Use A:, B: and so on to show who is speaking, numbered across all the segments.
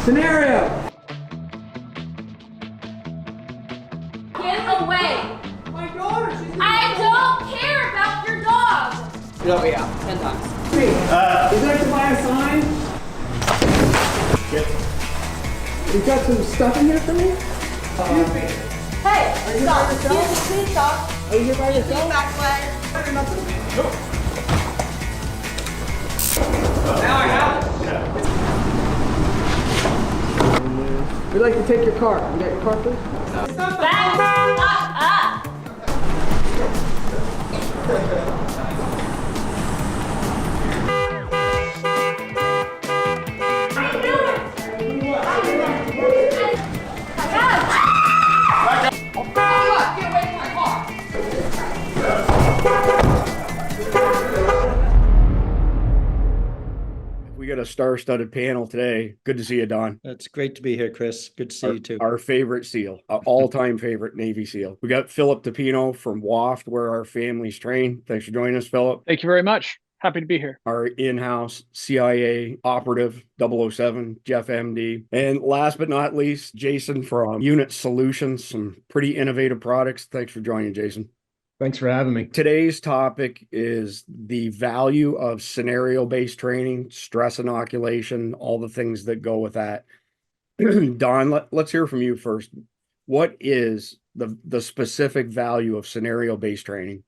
A: Scenario.
B: Get away.
A: My daughter, she's
B: I don't care about your dog.
C: Oh yeah, 10 times.
A: Hey, would you like to buy a sign?
D: Yep.
A: You got some stuff in here for me? Excuse me.
B: Hey,
A: you
B: stop.
A: by yourself?
B: Excuse me, please stop.
A: Are you here by yourself?
B: Back way.
D: Nope.
C: Now I have it.
A: We'd like to take your car. You got your car, please?
B: Back up.
D: We got a star-studded panel today. Good to see you, Don.
E: It's great to be here, Chris. Good to see you too.
D: Our favorite SEAL, our all-time favorite Navy SEAL. We got Philip Toppino from WOFT, where our families train. Thanks for joining us, Philip.
F: Thank you very much. Happy to be here.
D: Our in-house CIA operative 007, Jeff Emde. And last but not least, Jason from Unit Solutions, some pretty innovative products. Thanks for joining, Jason.
G: Thanks for having me.
D: Today's topic is the value of scenario-based training, stress inoculation, all the things that go with that. Don, let's hear from you first. What is the specific value of scenario-based training?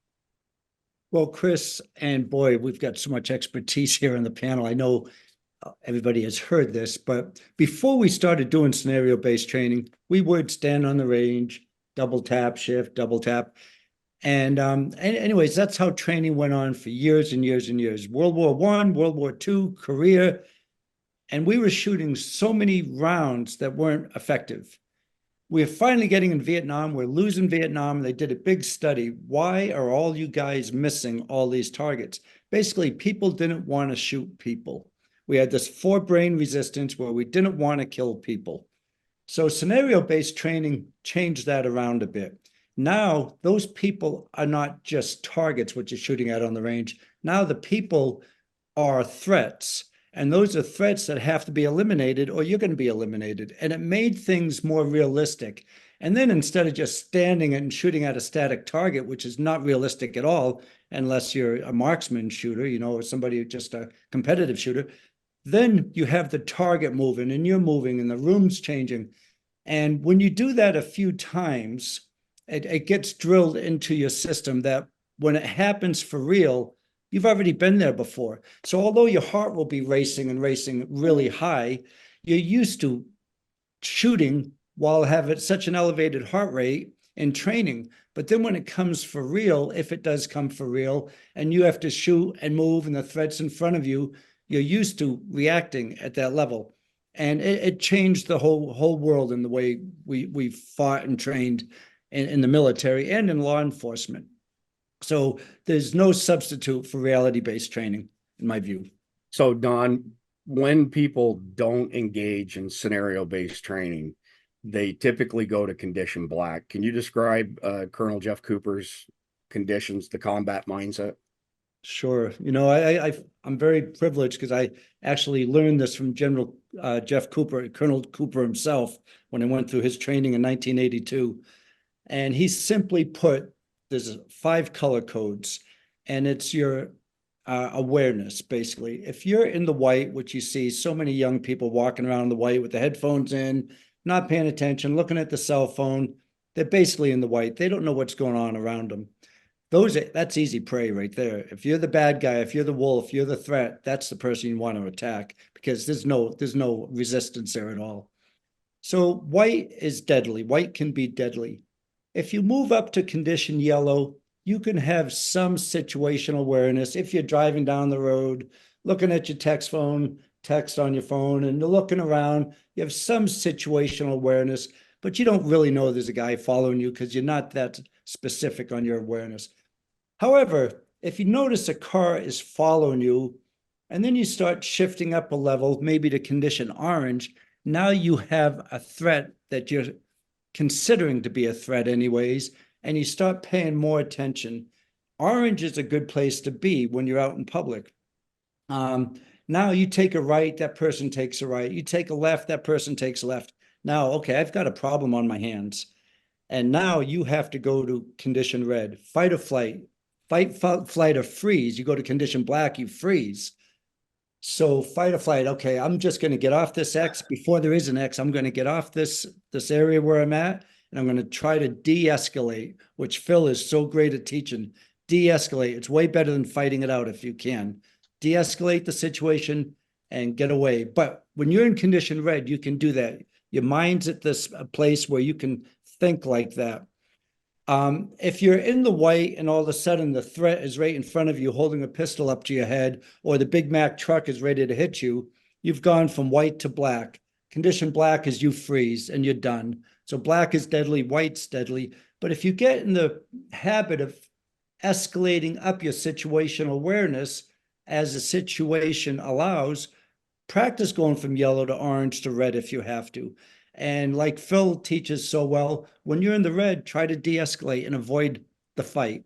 E: Well, Chris, and boy, we've got so much expertise here on the panel. I know everybody has heard this, but before we started doing scenario-based training, we would stand on the range, double tap, shift, double tap. And anyways, that's how training went on for years and years and years. World War I, World War II, Korea, and we were shooting so many rounds that weren't effective. We're finally getting in Vietnam. We're losing Vietnam. They did a big study. Why are all you guys missing all these targets? Basically, people didn't want to shoot people. We had this forebrain resistance where we didn't want to kill people. So scenario-based training changed that around a bit. Now, those people are not just targets, what you're shooting at on the range. Now the people are threats, and those are threats that have to be eliminated or you're going to be eliminated. And it made things more realistic. And then instead of just standing and shooting at a static target, which is not realistic at all, unless you're a marksman shooter, you know, or somebody just a competitive shooter, then you have the target moving and you're moving and the room's changing. And when you do that a few times, it gets drilled into your system that when it happens for real, you've already been there before. So although your heart will be racing and racing really high, you're used to shooting while having such an elevated heart rate in training. But then when it comes for real, if it does come for real, and you have to shoot and move and the threat's in front of you, you're used to reacting at that level. And it changed the whole world in the way we fought and trained in the military and in law enforcement. So there's no substitute for reality-based training, in my view.
D: So Don, when people don't engage in scenario-based training, they typically go to condition black. Can you describe Colonel Jeff Cooper's conditions, the combat mindset?
E: Sure. You know, I'm very privileged because I actually learned this from General Jeff Cooper, Colonel Cooper himself, when I went through his training in 1982. And he simply put, there's 5 color codes, and it's your awareness, basically. If you're in the white, which you see so many young people walking around in the white with the headphones in, not paying attention, looking at the cell phone, they're basically in the white. They don't know what's going on around them. That's easy prey right there. If you're the bad guy, if you're the wolf, you're the threat, that's the person you want to attack because there's no resistance there at all. So white is deadly. White can be deadly. If you move up to condition yellow, you can have some situational awareness. If you're driving down the road, looking at your text on your phone, and you're looking around, you have some situational awareness, but you don't really know there's a guy following you because you're not that specific on your awareness. However, if you notice a car is following you, and then you start shifting up a level, maybe to condition orange, now you have a threat that you're considering to be a threat anyways, and you start paying more attention. Orange is a good place to be when you're out in public. Now you take a right, that person takes a right. You take a left, that person takes a left. Now, okay, I've got a problem on my hands. And now you have to go to condition red, fight or flight, flight or freeze. You go to condition black, you freeze. So fight or flight, okay, I'm just going to get off this X before there is an X. I'm going to get off this area where I'm at, and I'm going to try to de-escalate, which Phil is so great at teaching. De-escalate. It's way better than fighting it out if you can. De-escalate the situation and get away. But when you're in condition red, you can do that. Your mind's at this place where you can think like that. If you're in the white and all of a sudden the threat is right in front of you holding a pistol up to your head, or the Big Mac truck is ready to hit you, you've gone from white to black. Condition black is you freeze and you're done. So black is deadly, white's deadly. But if you get in the habit of escalating up your situational awareness as the situation allows, practice going from yellow to orange to red if you have to. And like Phil teaches so well, when you're in the red, try to de-escalate and avoid the fight.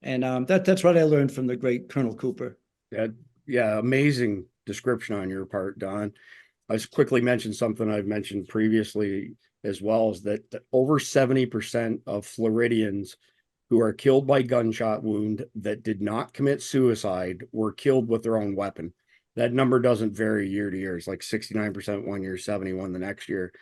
E: And that's what I learned from the great Colonel Cooper.
D: Yeah, amazing description on your part, Don. I just quickly mentioned something I've mentioned previously as well, is that over 70% of Floridians who are killed by gunshot wound that did not commit suicide were killed with their own weapon. That number doesn't vary year to year. It's like 69% one year, 71 the next year.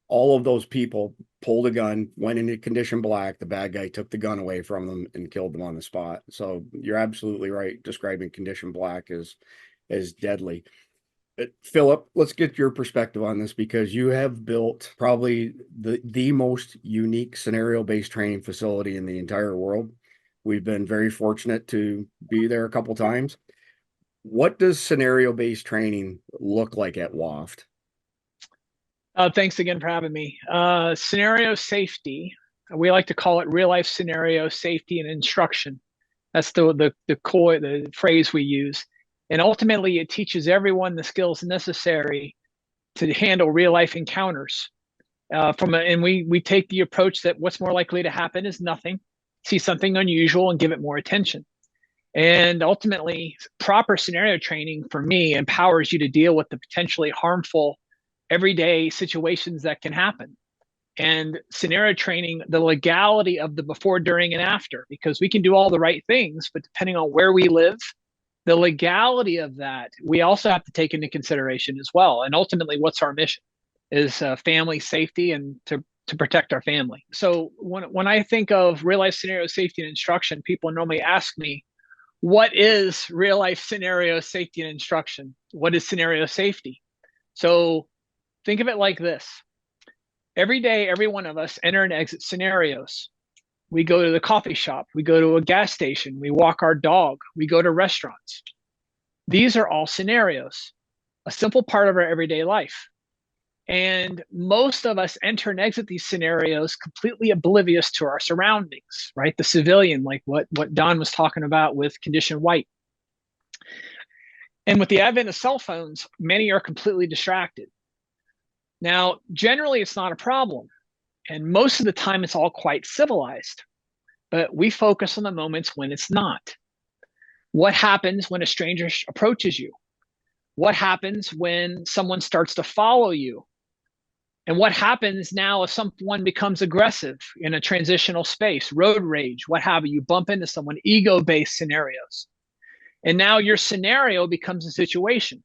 D: All of those people pulled a gun, went into condition black. The bad guy took the gun away from them and killed them on the spot. So you're absolutely right describing condition black as deadly. Philip, let's get your perspective on this, because you have built probably the most unique scenario-based training facility in the entire world. We've been very fortunate to be there a couple times. What does scenario-based training look like at WOFT?
F: Thanks again for having me. Scenario safety, we like to call it real life scenario safety and instruction. That's the phrase we use. And ultimately, it teaches everyone the skills necessary to handle real life encounters. And we take the approach that what's more likely to happen is nothing. See something unusual and give it more attention. And ultimately, proper scenario training for me empowers you to deal with the potentially harmful everyday situations that can happen. And scenario training, the legality of the before, during, and after, because we can do all the right things, but depending on where we live, the legality of that, we also have to take into consideration as well. And ultimately, what's our mission is family safety and to protect our family. So when I think of real life scenario safety and instruction, people normally ask me, what is real life scenario safety and instruction? What is scenario safety? So think of it like this. Every day, every one of us enter and exit scenarios. We go to the coffee shop, we go to a gas station, we walk our dog, we go to restaurants. These are all scenarios, a simple part of our everyday life. And most of us enter and exit these scenarios completely oblivious to our surroundings, right? The civilian, like what Don was talking about with condition white. And with the advent of cell phones, many are completely distracted. Now, generally, it's not a problem. And most of the time, it's all quite civilized. But we focus on the moments when it's not. What happens when a stranger approaches you? What happens when someone starts to follow you? And what happens now if someone becomes aggressive in a transitional space, road rage, what have you, bump into someone, ego-based scenarios. And now your scenario becomes a situation.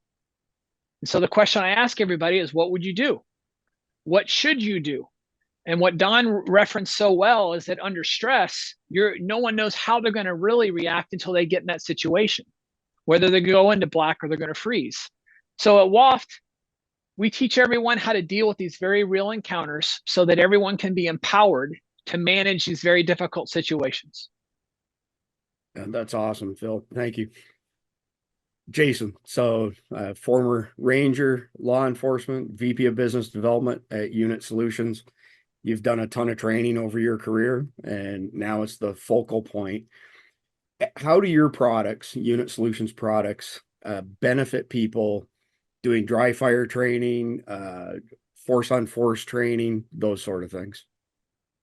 F: And so the question I ask everybody is, what would you do? What should you do? And what Don referenced so well is that under stress, no one knows how they're going to really react until they get in that situation, whether they go into black or they're going to freeze. So at WOFT, we teach everyone how to deal with these very real encounters so that everyone can be empowered to manage these very difficult situations.
D: And that's awesome, Phil. Thank you. Jason, so former Ranger, law enforcement, VP of Business Development at Unit Solutions. You've done a ton of training over your career, and now it's the focal point. How do your products, Unit Solutions products, benefit people doing dry fire training, force on force training, those sort of things?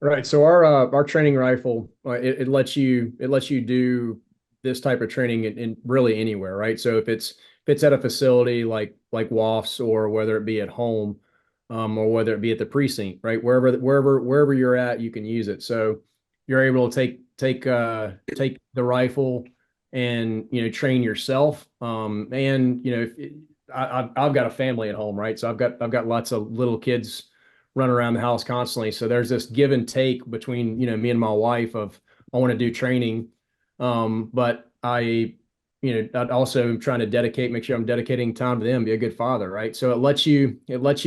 G: Right. So our training rifle, it lets you do this type of training in really anywhere, right? So if it's it's at a facility like WOFs, or whether it be at home, or whether it be at the precinct, right? Wherever you're at, you can use it. So you're able to take the rifle and, train yourself. And I've got a family at home, right? So I've got lots of little kids running around the house constantly. So there's this give and take between, me and my wife of, I want to do training. But I also am trying to make sure I'm dedicating time to them, be a good father, right? So it lets you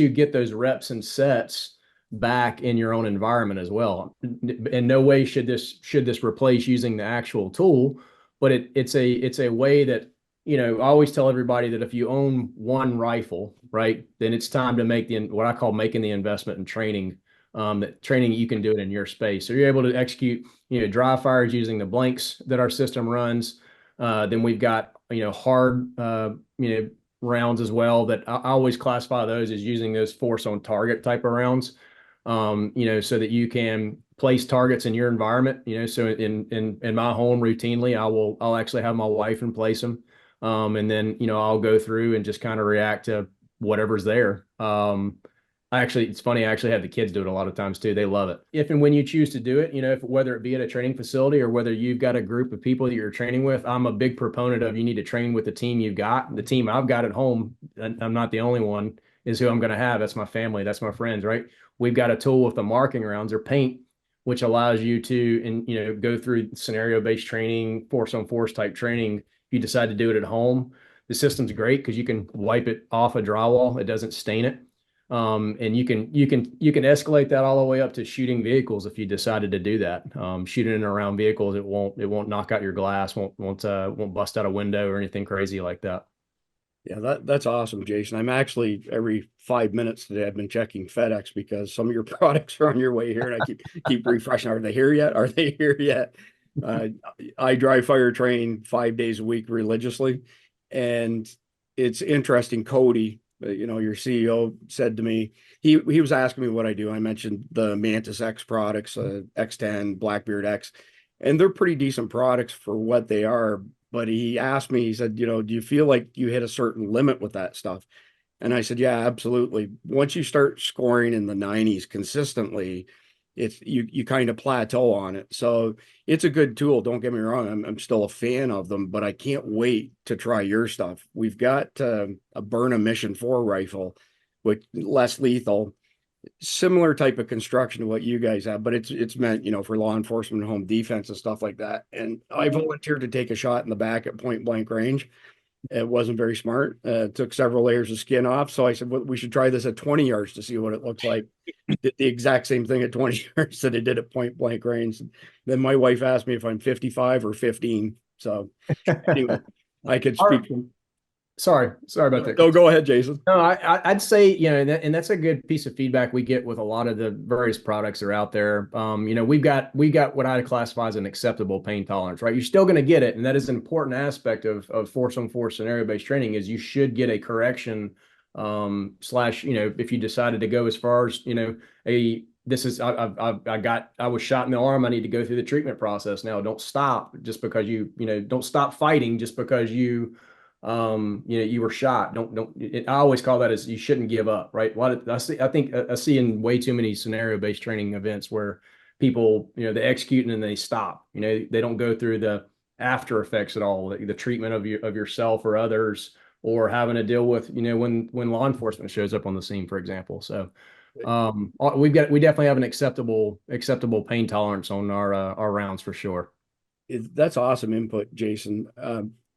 G: get those reps and sets back in your own environment as well. In no way should this replace using the actual tool, but it's a way that, I always tell everybody that if you own one rifle, right, then it's time to make what I call making the investment in training. That training, you can do it in your space. So you're able to execute, dry fires using the blanks that our system runs. Then we've got, hard, rounds as well, that I always classify those as using those force on target type of rounds. So that you can place targets in your environment. So in my home routinely, I'll actually have my wife and place them. And then, I'll go through and just kind of react to whatever's there. It's funny, I actually have the kids do it a lot of times too. They love it. If and when you choose to do it, whether it be at a training facility or whether you've got a group of people that you're training with, I'm a big proponent of, you need to train with the team you've got. The team I've got at home, and I'm not the only one, is who I'm going to have. That's my family. That's my friends, right? We've got a tool with the marking rounds or paint, which allows you to, go through scenario-based training, force on force type training. If you decide to do it at home, the system's great because you can wipe it off a drywall. It doesn't stain it. And you can escalate that all the way up to shooting vehicles if you decided to do that. Shooting in and around vehicles, it won't knock out your glass, won't bust out a window or anything crazy like that.
D: Yeah, that's awesome, Jason. I'm actually every 5 minutes today, I've been checking FedEx because some of your products are on your way here, and I keep refreshing. Are they here yet? Are they here yet? I drive fire train 5 days a week religiously, and it's interesting. Cody, your CEO, said to me, he was asking me what I do. I mentioned the Mantis X products, X10, Blackbeard X, and they're pretty decent products for what they are. But he asked me, he said, do you feel like you hit a certain limit with that stuff? And I said, yeah, absolutely. Once you start scoring in the 90s consistently, it's you kind of plateau on it. So it's a good tool. Don't get me wrong. I'm still a fan of them, but I can't wait to try your stuff. We've got a Byrna Mission 4 rifle, with less lethal, similar type of construction to what you guys have, but it's meant, for law enforcement and home defense and stuff like that. And I volunteered to take a shot in the back at point blank range. It wasn't very smart. Took several layers of skin off. So I said, well, we should try this at 20 yards to see what it looks like. Did the exact same thing at 20 yards that it did at point blank range. Then my wife asked me if I'm 55 or 15. So anyway, I could speak from.
G: Sorry about that.
D: Oh, go ahead, Jason.
G: No, I'd say, and that's a good piece of feedback we get with a lot of the various products that are out there. We've got what I classify as an acceptable pain tolerance, right? You're still going to get it. And that is an important aspect of force on force scenario-based training, is you should get a correction, slash, if you decided to go as far as, I was shot in the arm. I need to go through the treatment process now. Don't stop just because don't stop fighting just because you were shot. I always call that as, you shouldn't give up, right? I see in way too many scenario-based training events where people, they execute and then they stop. They don't go through the after effects at all, the treatment of yourself or others, or having to deal with, when law enforcement shows up on the scene, for example. So we definitely have an acceptable pain tolerance on our rounds for sure.
D: That's awesome input, Jason.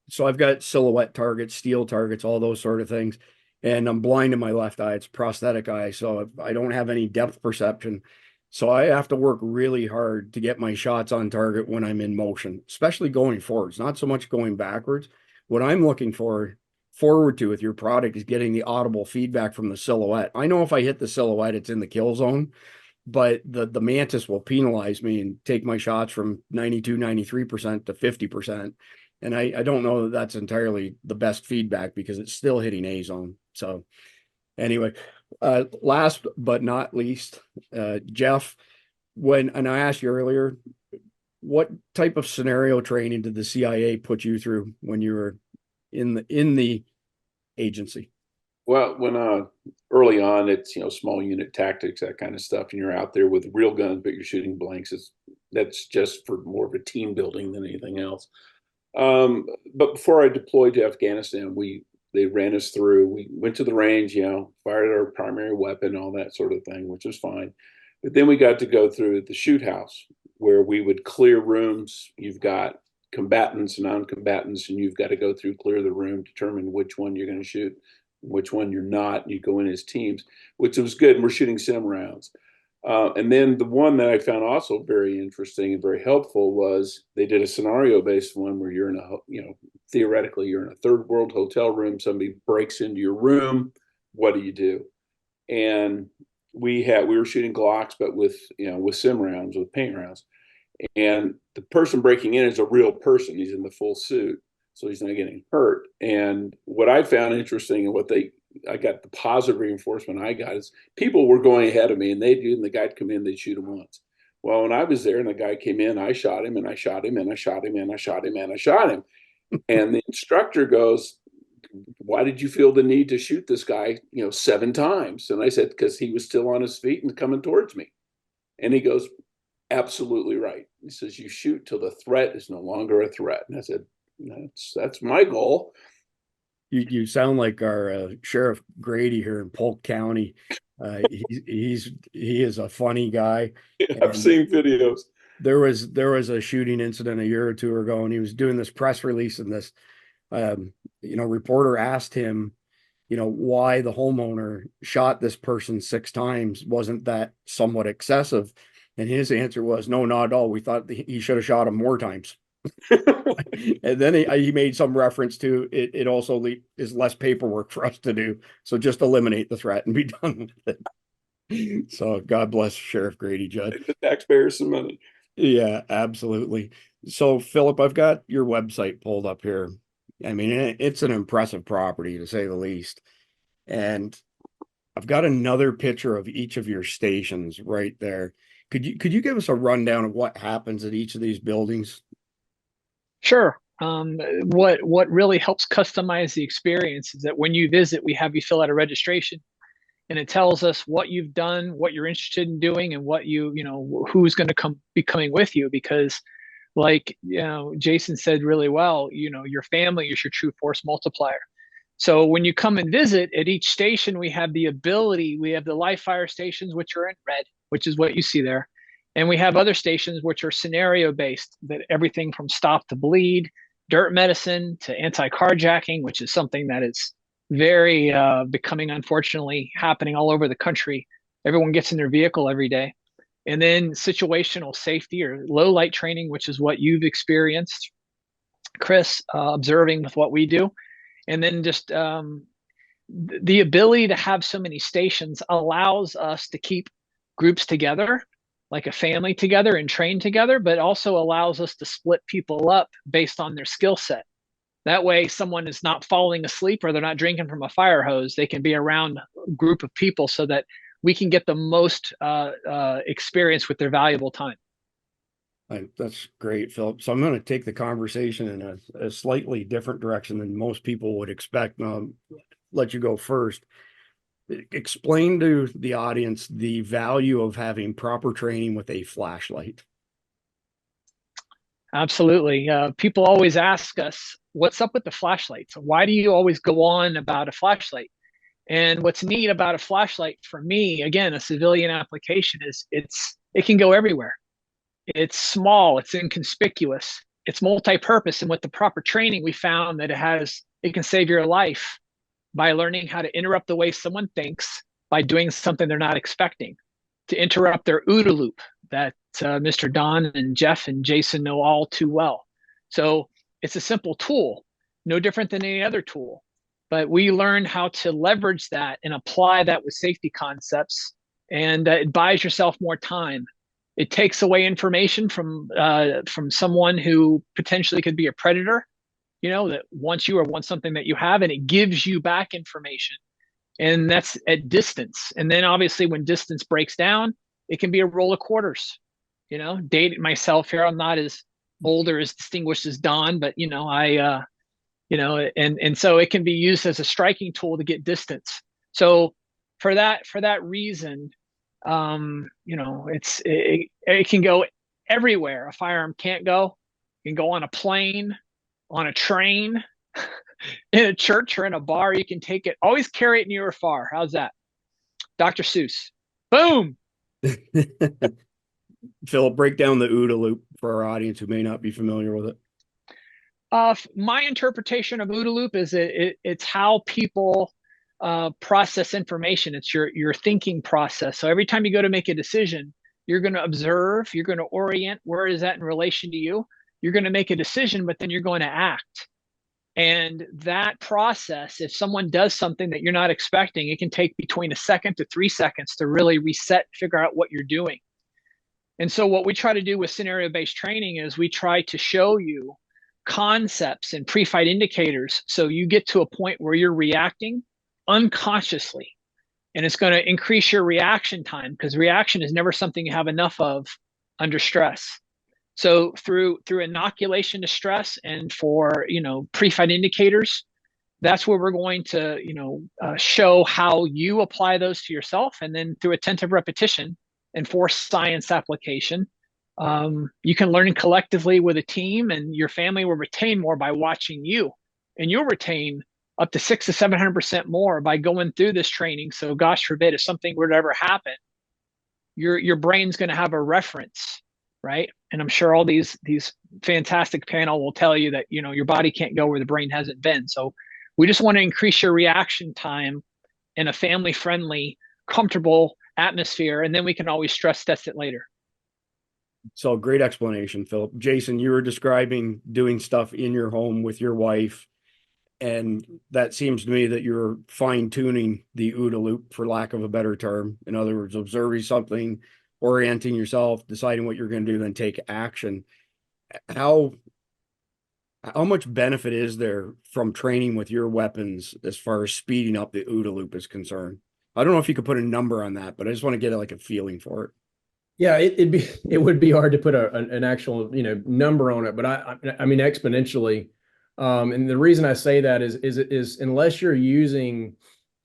D: So I've got silhouette targets, steel targets, all those sort of things. And I'm blind in my left eye. It's a prosthetic eye. So I don't have any depth perception. So I have to work really hard to get my shots on target when I'm in motion, especially going forwards, not so much going backwards. What I'm looking forward to with your product is getting the audible feedback from the silhouette. I know if I hit the silhouette, it's in the kill zone, but the Mantis will penalize me and take my shots from 92, 93% to 50%. And I don't know that that's entirely the best feedback because it's still hitting A zone. So anyway, last but not least, Jeff, and I asked you earlier, what type of scenario training did the CIA put you through when you were in the agency?
H: Well, when early on, it's small unit tactics, that kind of stuff, and you're out there with real guns, but you're shooting blanks. That's just for more of a team building than anything else. But before I deployed to Afghanistan, they ran us through. We went to the range, fired our primary weapon, all that sort of thing, which was fine. But then we got to go through the shoot house where we would clear rooms. You've got combatants and non-combatants, and you've got to go through, clear the room, determine which one you're going to shoot, which one you're not. You go in as teams, which was good. And we're shooting sim rounds. And then the one that I found also very interesting and very helpful was they did a scenario-based one where you're in theoretically you're in a third world hotel room. Somebody breaks into your room. What do you do? And we were shooting Glocks, but with sim rounds, with paint rounds. And the person breaking in is a real person. He's in the full suit, so he's not getting hurt. And what I found interesting and I got the positive reinforcement I got is people were going ahead of me, and the guy'd come in, they'd shoot him once. Well, when I was there and the guy came in, I shot him and I shot him and I shot him and I shot him and I shot him. And the instructor goes, "Why did you feel the need to shoot this guy, 7 times?" And I said, "Because he was still on his feet and coming towards me." And he goes, "Absolutely right." He says, "You shoot till the threat is no longer a threat." And I said, that's my goal.
D: You sound like our Sheriff Grady here in Polk County. He is a funny guy.
H: I've seen videos.
D: There was a shooting incident a year or two ago, and he was doing this press release, and this reporter asked him, why the homeowner shot this person 6 times. Wasn't that somewhat excessive? And his answer was, "No, not at all. We thought he should have shot him more times." And then he made some reference to it also is less paperwork for us to do. So just eliminate the threat and be done with it. So God bless Sheriff Grady, Judd.
H: The taxpayers some money.
D: Yeah, absolutely. So Philip, I've got your website pulled up here. I mean, it's an impressive property to say the least. And I've got another picture of each of your stations right there. Could you give us a rundown of what happens at each of these buildings?
F: Sure. What really helps customize the experience is that when you visit, we have you fill out a registration, and it tells us what you've done, what you're interested in doing, and what who's going to be coming with you. Because, like Jason said really well, your family is your true force multiplier. So when you come and visit at each station, we have the live fire stations, which are in red, which is what you see there. And we have other stations which are scenario based, that everything from stop to bleed, dirt medicine to anti-carjacking, which is something that is very becoming, unfortunately, happening all over the country. Everyone gets in their vehicle every day. And then situational safety or low light training, which is what you've experienced, Chris, observing with what we do. And then just the ability to have so many stations allows us to keep groups together, like a family together, and train together, but also allows us to split people up based on their skill set. That way, someone is not falling asleep or they're not drinking from a fire hose. They can be around a group of people so that we can get the most experience with their valuable time.
D: That's great, Philip. So I'm going to take the conversation in a slightly different direction than most people would expect. I'll let you go first. Explain to the audience the value of having proper training with a flashlight.
F: Absolutely. People always ask us, what's up with the flashlights? Why do you always go on about a flashlight? And what's neat about a flashlight for me, again, a civilian application, is it can go everywhere. It's small, it's inconspicuous, it's multi-purpose. And with the proper training, we found that it can save your life by learning how to interrupt the way someone thinks by doing something they're not expecting, to interrupt their OODA loop that Mr. Don and Jeff and Jason know all too well. So it's a simple tool, no different than any other tool. But we learn how to leverage that and apply that with safety concepts, and it buys yourself more time. It takes away information from someone who potentially could be a predator, that wants you or wants something that you have, and it gives you back information. And that's at distance. And then obviously when distance breaks down, it can be a roll of quarters. Dating myself here, I'm not as old or as distinguished as Don, but and so it can be used as a striking tool to get distance. So for that reason, it can go everywhere. A firearm can't go. It can go on a plane, on a train, in a church or in a bar. You can take it. Always carry it near or far. How's that? Dr. Seuss. Boom.
D: Philip, break down the OODA loop for our audience who may not be familiar with it.
F: My interpretation of OODA loop is it's how people process information. It's your thinking process. So every time you go to make a decision, you're going to observe, you're going to orient, where is that in relation to you? You're going to make a decision, but then you're going to act. And that process, if someone does something that you're not expecting, it can take between a second to 3 seconds to really reset, figure out what you're doing. And so what we try to do with scenario-based training is we try to show you concepts and pre-fight indicators so you get to a point where you're reacting unconsciously. And it's going to increase your reaction time, because reaction is never something you have enough of under stress. So through inoculation to stress and for pre-fight indicators, that's where we're going to show how you apply those to yourself, and then through attentive repetition and forced science application, you can learn collectively with a team, and your family will retain more by watching you, and you'll retain up to 600 to 700% more by going through this training. So gosh forbid, if something were to ever happen, your brain's going to have a reference, right? And I'm sure all these fantastic panel will tell you that your body can't go where the brain hasn't been. So we just want to increase your reaction time in a family-friendly, comfortable atmosphere, and then we can always stress test it later.
D: So great explanation, Philip. Jason, you were describing doing stuff in your home with your wife, and that seems to me that you're fine-tuning the OODA loop, for lack of a better term. In other words, observing something, orienting yourself, deciding what you're going to do, then take action. How much benefit is there from training with your weapons as far as speeding up the OODA loop is concerned? I don't know if you could put a number on that, but I just want to get a feeling for it.
G: Yeah, it would be hard to put an actual number on it, but I mean exponentially. And the reason I say that is unless you're using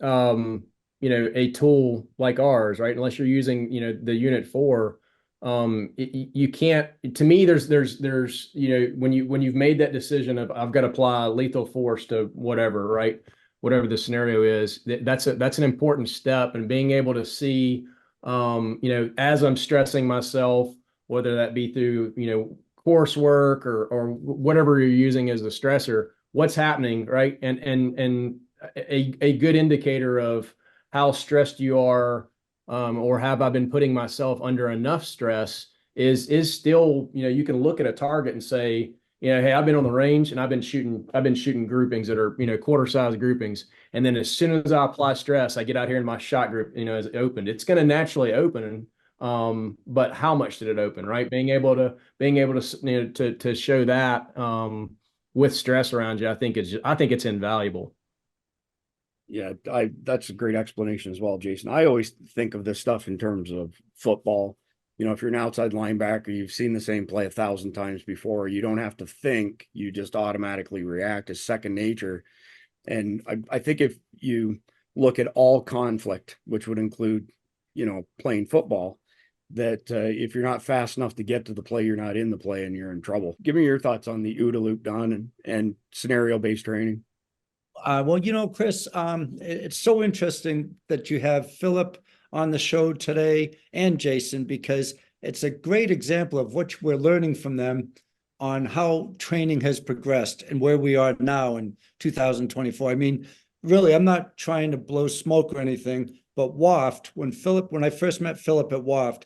G: a tool like ours, right? Unless you're using the Unit 4, you can't. To me, there's when you've made that decision of I've got to apply lethal force to whatever, right? Whatever the scenario is, that's an important step, and being able to see as I'm stressing myself, whether that be through coursework or whatever you're using as the stressor, what's happening, right? And a good indicator of how stressed you are, or have I been putting myself under enough stress is still, you can look at a target and say, hey, I've been on the range and I've been shooting groupings that are, quarter size groupings. And then as soon as I apply stress, I get out here in my shot group, as it opened, it's going to naturally open. But how much did it open, right? Being able to to show that, with stress around you, I think it's invaluable.
D: Yeah, that's a great explanation as well, Jason. I always think of this stuff in terms of football. If you're an outside linebacker, you've seen the same play 1,000 times before. You don't have to think, you just automatically react. It's second nature. And I think if you look at all conflict, which would include, playing football, that if you're not fast enough to get to the play, you're not in the play and you're in trouble. Give me your thoughts on the OODA loop, Don, and scenario-based training.
E: Well, Chris, it's so interesting that you have Philip on the show today and Jason, because it's a great example of what we're learning from them on how training has progressed and where we are now in 2024. I mean, really, I'm not trying to blow smoke or anything, but WOFT, when I first met Philip at WOFT,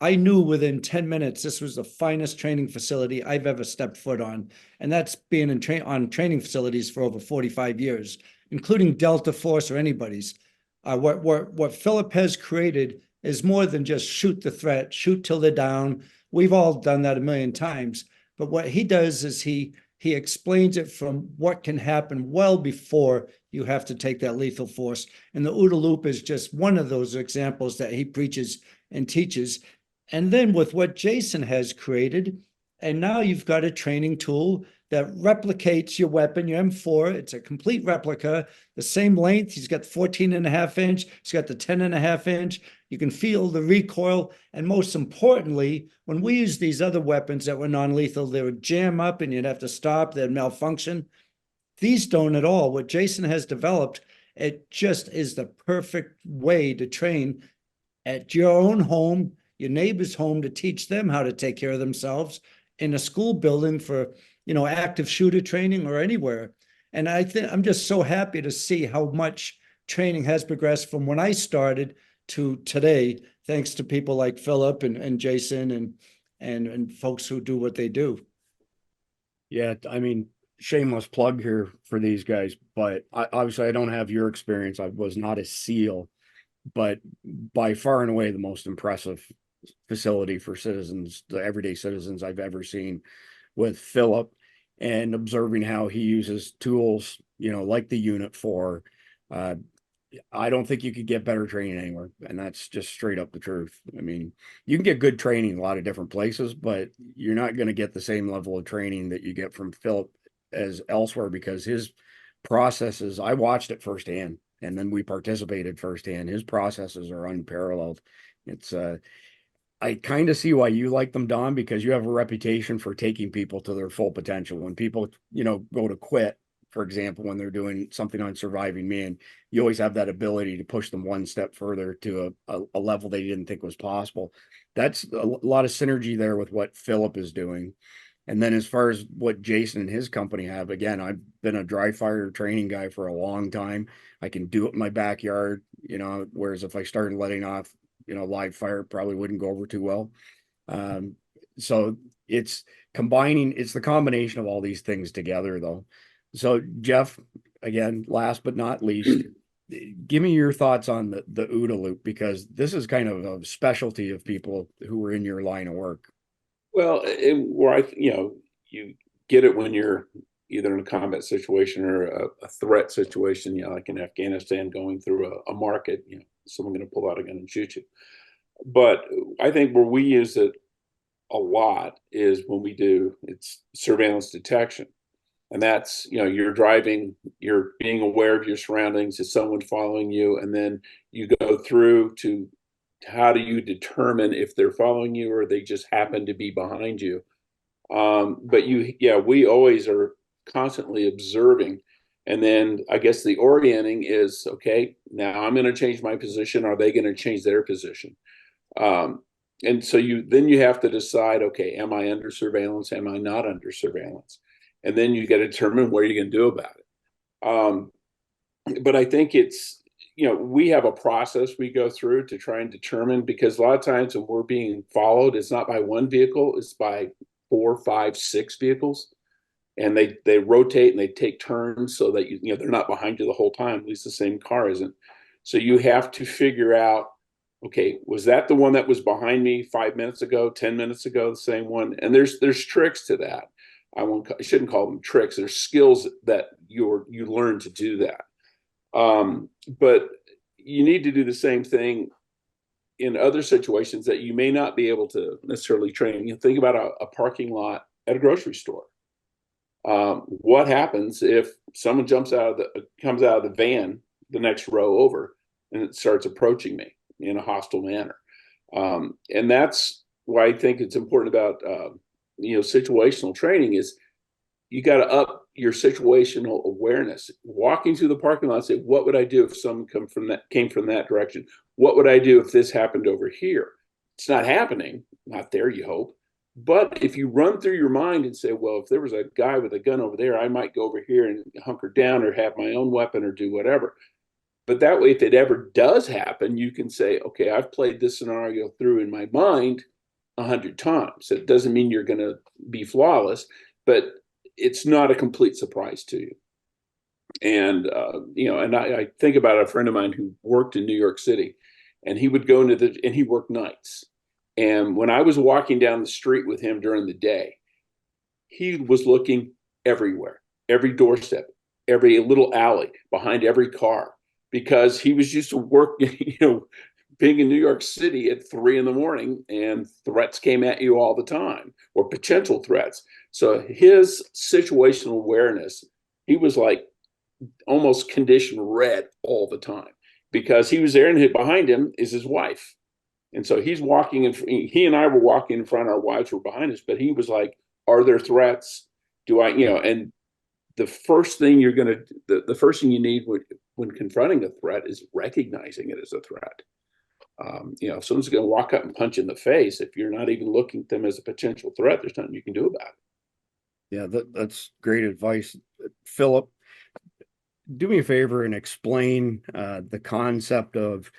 E: I knew within 10 minutes this was the finest training facility I've ever stepped foot on. And that's being on training facilities for over 45 years, including Delta Force or anybody's. What Philip has created is more than just shoot the threat, shoot till they're down. We've all done that a million times. But what he does is he explains it from what can happen well before you have to take that lethal force. And the OODA loop is just one of those examples that he preaches and teaches. And then with what Jason has created, and now you've got a training tool that replicates your weapon, your M4. It's a complete replica, the same length. He's got 14.5 inch. He's got the 10.5 inch. You can feel the recoil. And most importantly, when we use these other weapons that were non-lethal, they would jam up and you'd have to stop, they'd malfunction. These don't at all. What Jason has developed, it just is the perfect way to train at your own home, your neighbor's home, to teach them how to take care of themselves, in a school building for, active shooter training, or anywhere. And I think I'm just so happy to see how much training has progressed from when I started to today, thanks to people like Philip and Jason and folks who do what they do.
D: Yeah, I mean, shameless plug here for these guys, but obviously I don't have your experience. I was not a SEAL, but by far and away the most impressive facility for citizens, the everyday citizens I've ever seen, with Philip, and observing how he uses tools, like the Unit 4. I don't think you could get better training anywhere. And that's just straight up the truth. I mean, you can get good training a lot of different places, but you're not going to get the same level of training that you get from Philip as elsewhere, because his processes, I watched it firsthand, and then we participated firsthand. His processes are unparalleled. It's I kind of see why you like them, Don, because you have a reputation for taking people to their full potential. When people, go to quit, for example, when they're doing something on Surviving Man, you always have that ability to push them one step further to a level they didn't think was possible. That's a lot of synergy there with what Philip is doing. And then as far as what Jason and his company have, again, I've been a dry fire training guy for a long time. I can do it in my backyard, whereas if I started letting off, live fire, probably wouldn't go over too well. So it's the combination of all these things together, though. So Jeff, again, last but not least, give me your thoughts on the UDA Loop, because this is kind of a specialty of people who are in your line of work.
H: Well, you get it when you're either in a combat situation or a threat situation, like in Afghanistan, going through a market, someone going to pull out a gun and shoot you. But I think where we use it a lot is when it's surveillance detection. And that's, you're driving, you're being aware of your surroundings. Is someone following you? And then you go through to how do you determine if they're following you or they just happen to be behind you? But we always are constantly observing. And then I guess the orienting is, okay, now I'm going to change my position. Are they going to change their position? And so you have to decide, okay, am I under surveillance? Am I not under surveillance? And then you got to determine what you're going to do about it. But I think it's, we have a process we go through to try and determine, because a lot of times when we're being followed, it's not by one vehicle, it's by 4, 5, 6 vehicles. And they rotate and they take turns so that they're not behind you the whole time. At least the same car isn't. So you have to figure out, okay, was that the one that was behind me 5 minutes ago, 10 minutes ago, the same one? And there's tricks to that. I shouldn't call them tricks. There's skills that you learn to do that. But you need to do the same thing in other situations that you may not be able to necessarily train. Think about a parking lot at a grocery store. What happens if someone comes out of the van the next row over and it starts approaching me in a hostile manner? And that's why I think it's important about situational training is you got to up your situational awareness. Walking through the parking lot, say, what would I do if someone came from that direction? What would I do if this happened over here? It's not happening, not there, you hope. But if you run through your mind and say, well, if there was a guy with a gun over there, I might go over here and hunker down or have my own weapon or do whatever. But that way, if it ever does happen, you can say, okay, I've played this scenario through in my mind 100 times. It doesn't mean you're going to be flawless, but it's not a complete surprise to you. And, and I think about a friend of mine who worked in New York City, and he would go and he worked nights. And when I was walking down the street with him during the day, he was looking everywhere, every doorstep, every little alley, behind every car, because he was used to work, being in New York City at 3 a.m. and threats came at you all the time, or potential threats. So his situational awareness, he was like almost condition red all the time, because he was there and behind him is his wife. And so he's walking in, he and I were walking in front, our wives were behind us, but he was like, are there threats? Do I, and the first thing the first thing you need when confronting a threat is recognizing it as a threat. If someone's going to walk up and punch you in the face, if you're not even looking at them as a potential threat, there's nothing you can do about it.
D: Yeah, that's great advice. Philip, do me a favor and explain the concept of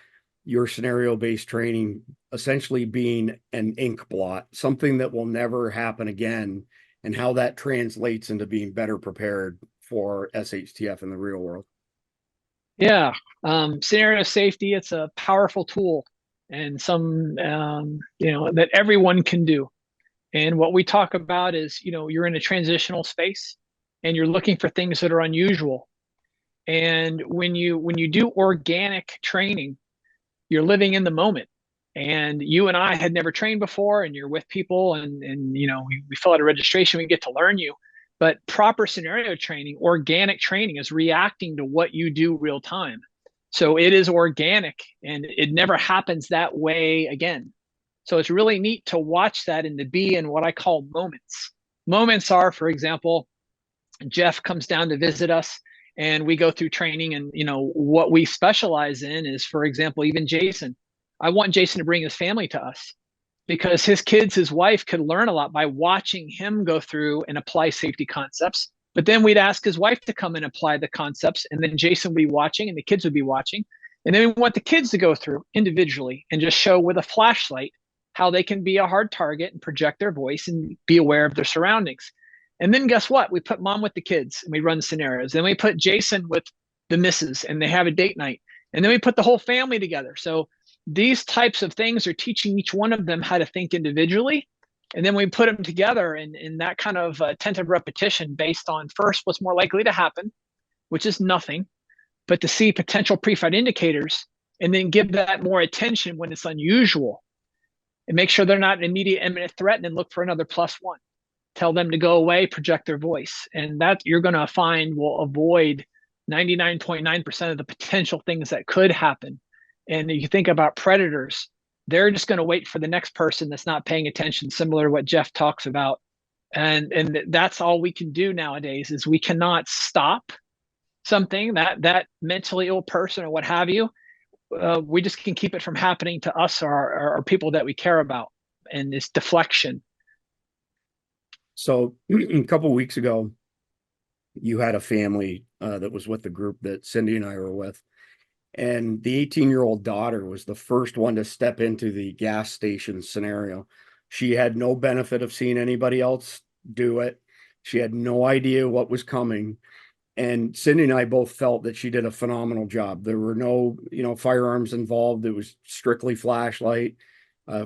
D: your scenario-based training essentially being an ink blot, something that will never happen again, and how that translates into being better prepared for SHTF in the real world.
F: Yeah, scenario safety, it's a powerful tool and some, that everyone can do. And what we talk about is, you're in a transitional space and you're looking for things that are unusual. And when you do organic training, you're living in the moment. And you and I had never trained before, and you're with people, and we fill out a registration, we get to learn you. But proper scenario training, organic training, is reacting to what you do real time. So it is organic, and it never happens that way again. So it's really neat to watch that and to be in what I call moments. Moments are, for example, Jeff comes down to visit us and we go through training, and what we specialize in is, for example, even Jason. I want Jason to bring his family to us, because his kids, his wife could learn a lot by watching him go through and apply safety concepts. But then we'd ask his wife to come and apply the concepts, and then Jason would be watching and the kids would be watching. And then we want the kids to go through individually and just show with a flashlight how they can be a hard target and project their voice and be aware of their surroundings. And then guess what? We put mom with the kids and we run scenarios. Then we put Jason with the missus and they have a date night. And then we put the whole family together. So these types of things are teaching each one of them how to think individually. And then we put them together in that kind of attentive repetition based on, first, what's more likely to happen, which is nothing, but to see potential pre-fight indicators and then give that more attention when it's unusual, and make sure they're not an immediate imminent threat, and then look for another +1. Tell them to go away, project their voice. And that, you're going to find, will avoid 99.9% of the potential things that could happen. And if you think about predators, they're just going to wait for the next person that's not paying attention, similar to what Jeff talks about. And that's all we can do nowadays, is we cannot stop something, that mentally ill person or what have you. We just can keep it from happening to us or people that we care about. And it's deflection.
D: So a couple of weeks ago, you had a family that was with the group that Cindy and I were with. And the 18-year-old daughter was the first one to step into the gas station scenario. She had no benefit of seeing anybody else do it. She had no idea what was coming. And Cindy and I both felt that she did a phenomenal job. There were no, firearms involved. It was strictly flashlight.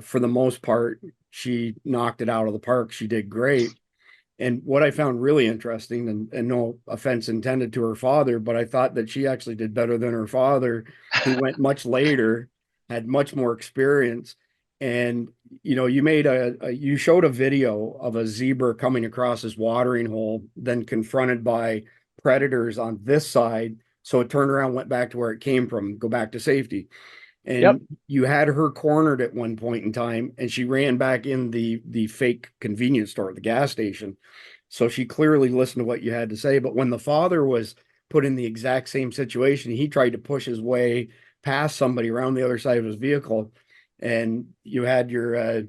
D: For the most part, she knocked it out of the park. She did great. And what I found really interesting, and no offense intended to her father, but I thought that she actually did better than her father, who went much later, had much more experience. And, you showed a video of a zebra coming across his watering hole, then confronted by predators on this side. So it turned around, went back to where it came from, go back to safety. And you had her cornered at one point in time, and she ran back in the fake convenience store at the gas station. So she clearly listened to what you had to say. But when the father was put in the exact same situation, he tried to push his way past somebody around the other side of his vehicle. And you had your,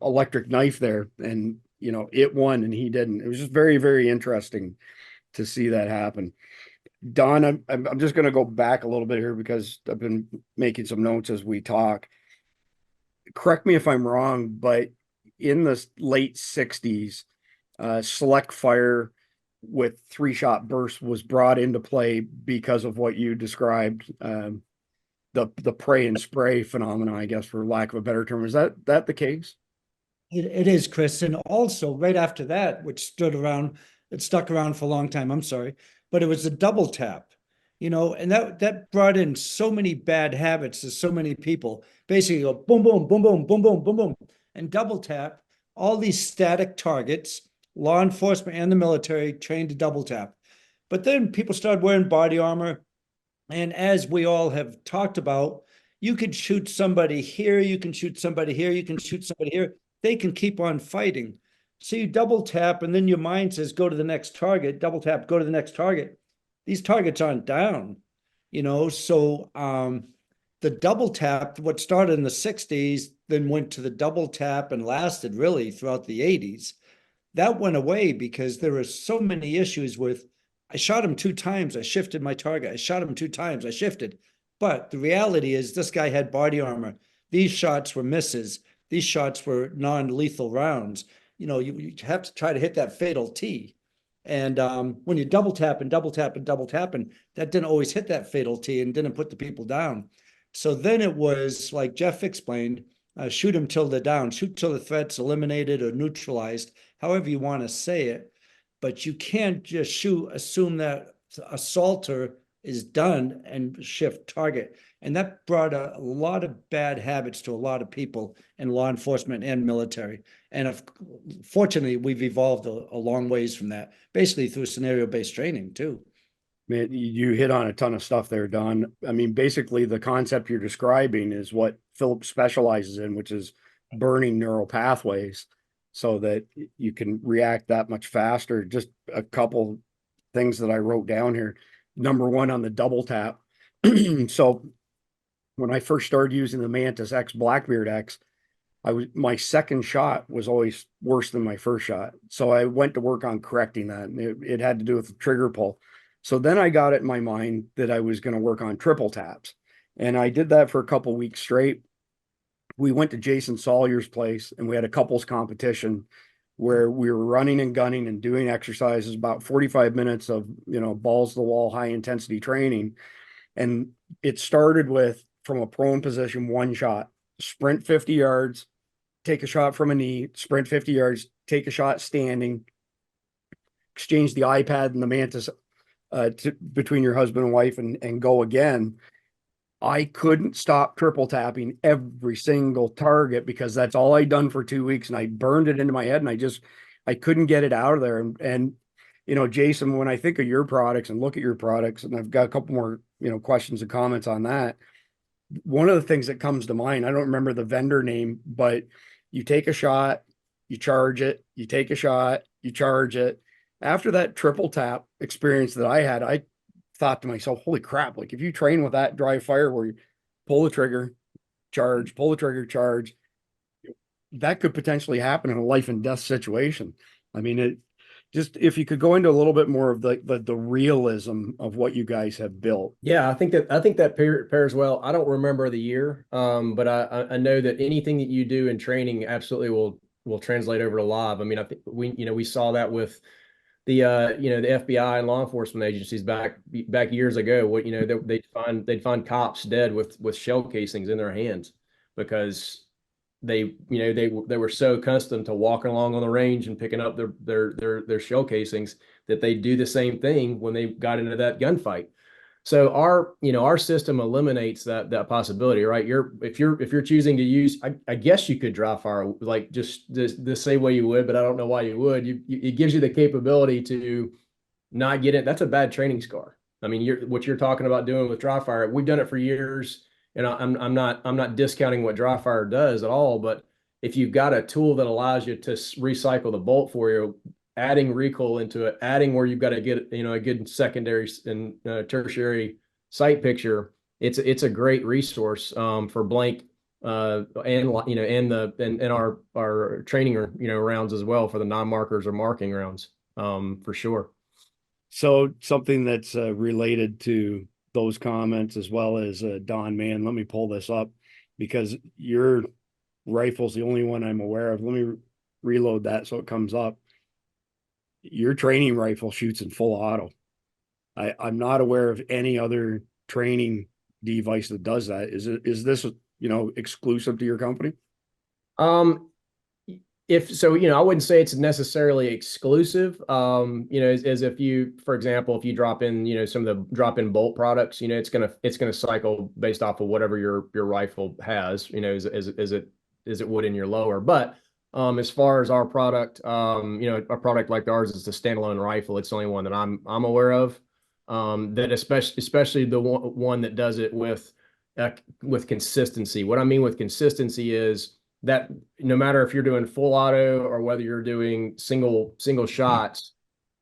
D: electric knife there, and, it won and he didn't. It was just very, very interesting to see that happen. Don, I'm just going to go back a little bit here because I've been making some notes as we talk. Correct me if I'm wrong, but in the late 60s, select fire with 3-shot bursts was brought into play because of what you described, the pray and spray phenomenon, I guess, for lack of a better term. Is that the case?
E: It is, Chris. And also right after that, which stuck around for a long time, I'm sorry, but it was a double tap. and that brought in so many bad habits to so many people. Basically, go boom, boom, boom, boom, boom, boom, boom, boom, and double tap all these static targets. Law enforcement and the military trained to double tap. But then people started wearing body armor. And as we all have talked about, you could shoot somebody here, you can shoot somebody here, you can shoot somebody here. They can keep on fighting. So you double tap, and then your mind says, go to the next target, double tap, go to the next target. These targets aren't down, So the double tap, what started in the 60s, then went to the double tap and lasted really throughout the 80s. That went away because there were so many issues with, I shot him 2 times, I shifted my target. I shot him 2 times, I shifted. But the reality is this guy had body armor. These shots were misses. These shots were non-lethal rounds. You have to try to hit that fatal T. And when you double tap and double tap and double tap, and that didn't always hit that fatal T and didn't put the people down. So then it was like Jeff explained, shoot them till they're down, shoot till the threat's eliminated or neutralized, however you want to say it. But you can't just assume that assaulter is done and shift target. And that brought a lot of bad habits to a lot of people in law enforcement and military. And fortunately, we've evolved a long ways from that, basically through scenario-based training too.
D: Man, you hit on a ton of stuff there, Don. I mean, basically the concept you're describing is what Philip specializes in, which is burning neural pathways so that you can react that much faster. Just a couple things that I wrote down here. Number one, on the double tap. So when I first started using the Mantis X Blackbeard X, my second shot was always worse than my first shot. So I went to work on correcting that. And it had to do with the trigger pull. So then I got it in my mind that I was going to work on triple taps. And I did that for a couple weeks straight. We went to Jason Sawyer's place and we had a couples competition where we were running and gunning and doing exercises, about 45 minutes of, balls to the wall, high intensity training. And it started with, from a prone position, one shot, sprint 50 yards, take a shot from a knee, sprint 50 yards, take a shot standing, exchange the iPad and the Mantis between your husband and wife and go again. I couldn't stop triple tapping every single target because that's all I'd done for 2 weeks, and I burned it into my head, and I couldn't get it out of there. And Jason, when I think of your products and look at your products, and I've got a couple more, questions and comments on that. One of the things that comes to mind, I don't remember the vendor name, but you take a shot, you charge it, you take a shot, you charge it. After that triple tap experience that I had, I thought to myself, holy crap, like if you train with that dry fire where you pull the trigger, charge, pull the trigger, charge, that could potentially happen in a life and death situation. I mean, if you could go into a little bit more of the realism of what you guys have built.
G: Yeah, I think that pairs well. I don't remember the year, but I know that anything that you do in training absolutely will translate over to live. I mean, I think we saw that with the the FBI and law enforcement agencies back years ago. What they'd find cops dead with shell casings in their hands because they were so accustomed to walking along on the range and picking up their shell casings that they do the same thing when they got into that gunfight. So our system eliminates that possibility, right? If you're choosing to use, I guess you could dry fire like just the same way you would, but I don't know why you would. It gives you the capability to not get it. That's a bad training scar. I mean, what you're talking about doing with dry fire, we've done it for years, and I'm not discounting what dry fire does at all. But if you've got a tool that allows you to recycle the bolt for you, adding recoil into it, adding where you've got to get a good secondary and tertiary sight picture, it's a great resource for blank and our training rounds as well for the non-markers or marking rounds for sure.
D: So something that's related to those comments as well as Don Mann, let me pull this up because your rifle's the only one I'm aware of. Let me reload that so it comes up. Your training rifle shoots in full auto. I'm not aware of any other training device that does that. Is this exclusive to your company?
G: if so, I wouldn't say it's necessarily exclusive. As if you, for example, if you drop in, some of the drop-in bolt products, it's gonna cycle based off of whatever your rifle has, as it would in your lower. But as far as our product, a product like ours is the standalone rifle. It's the only one that I'm aware of. That especially the one that does it with consistency. What I mean with consistency is that no matter if you're doing full auto or whether you're doing single shots,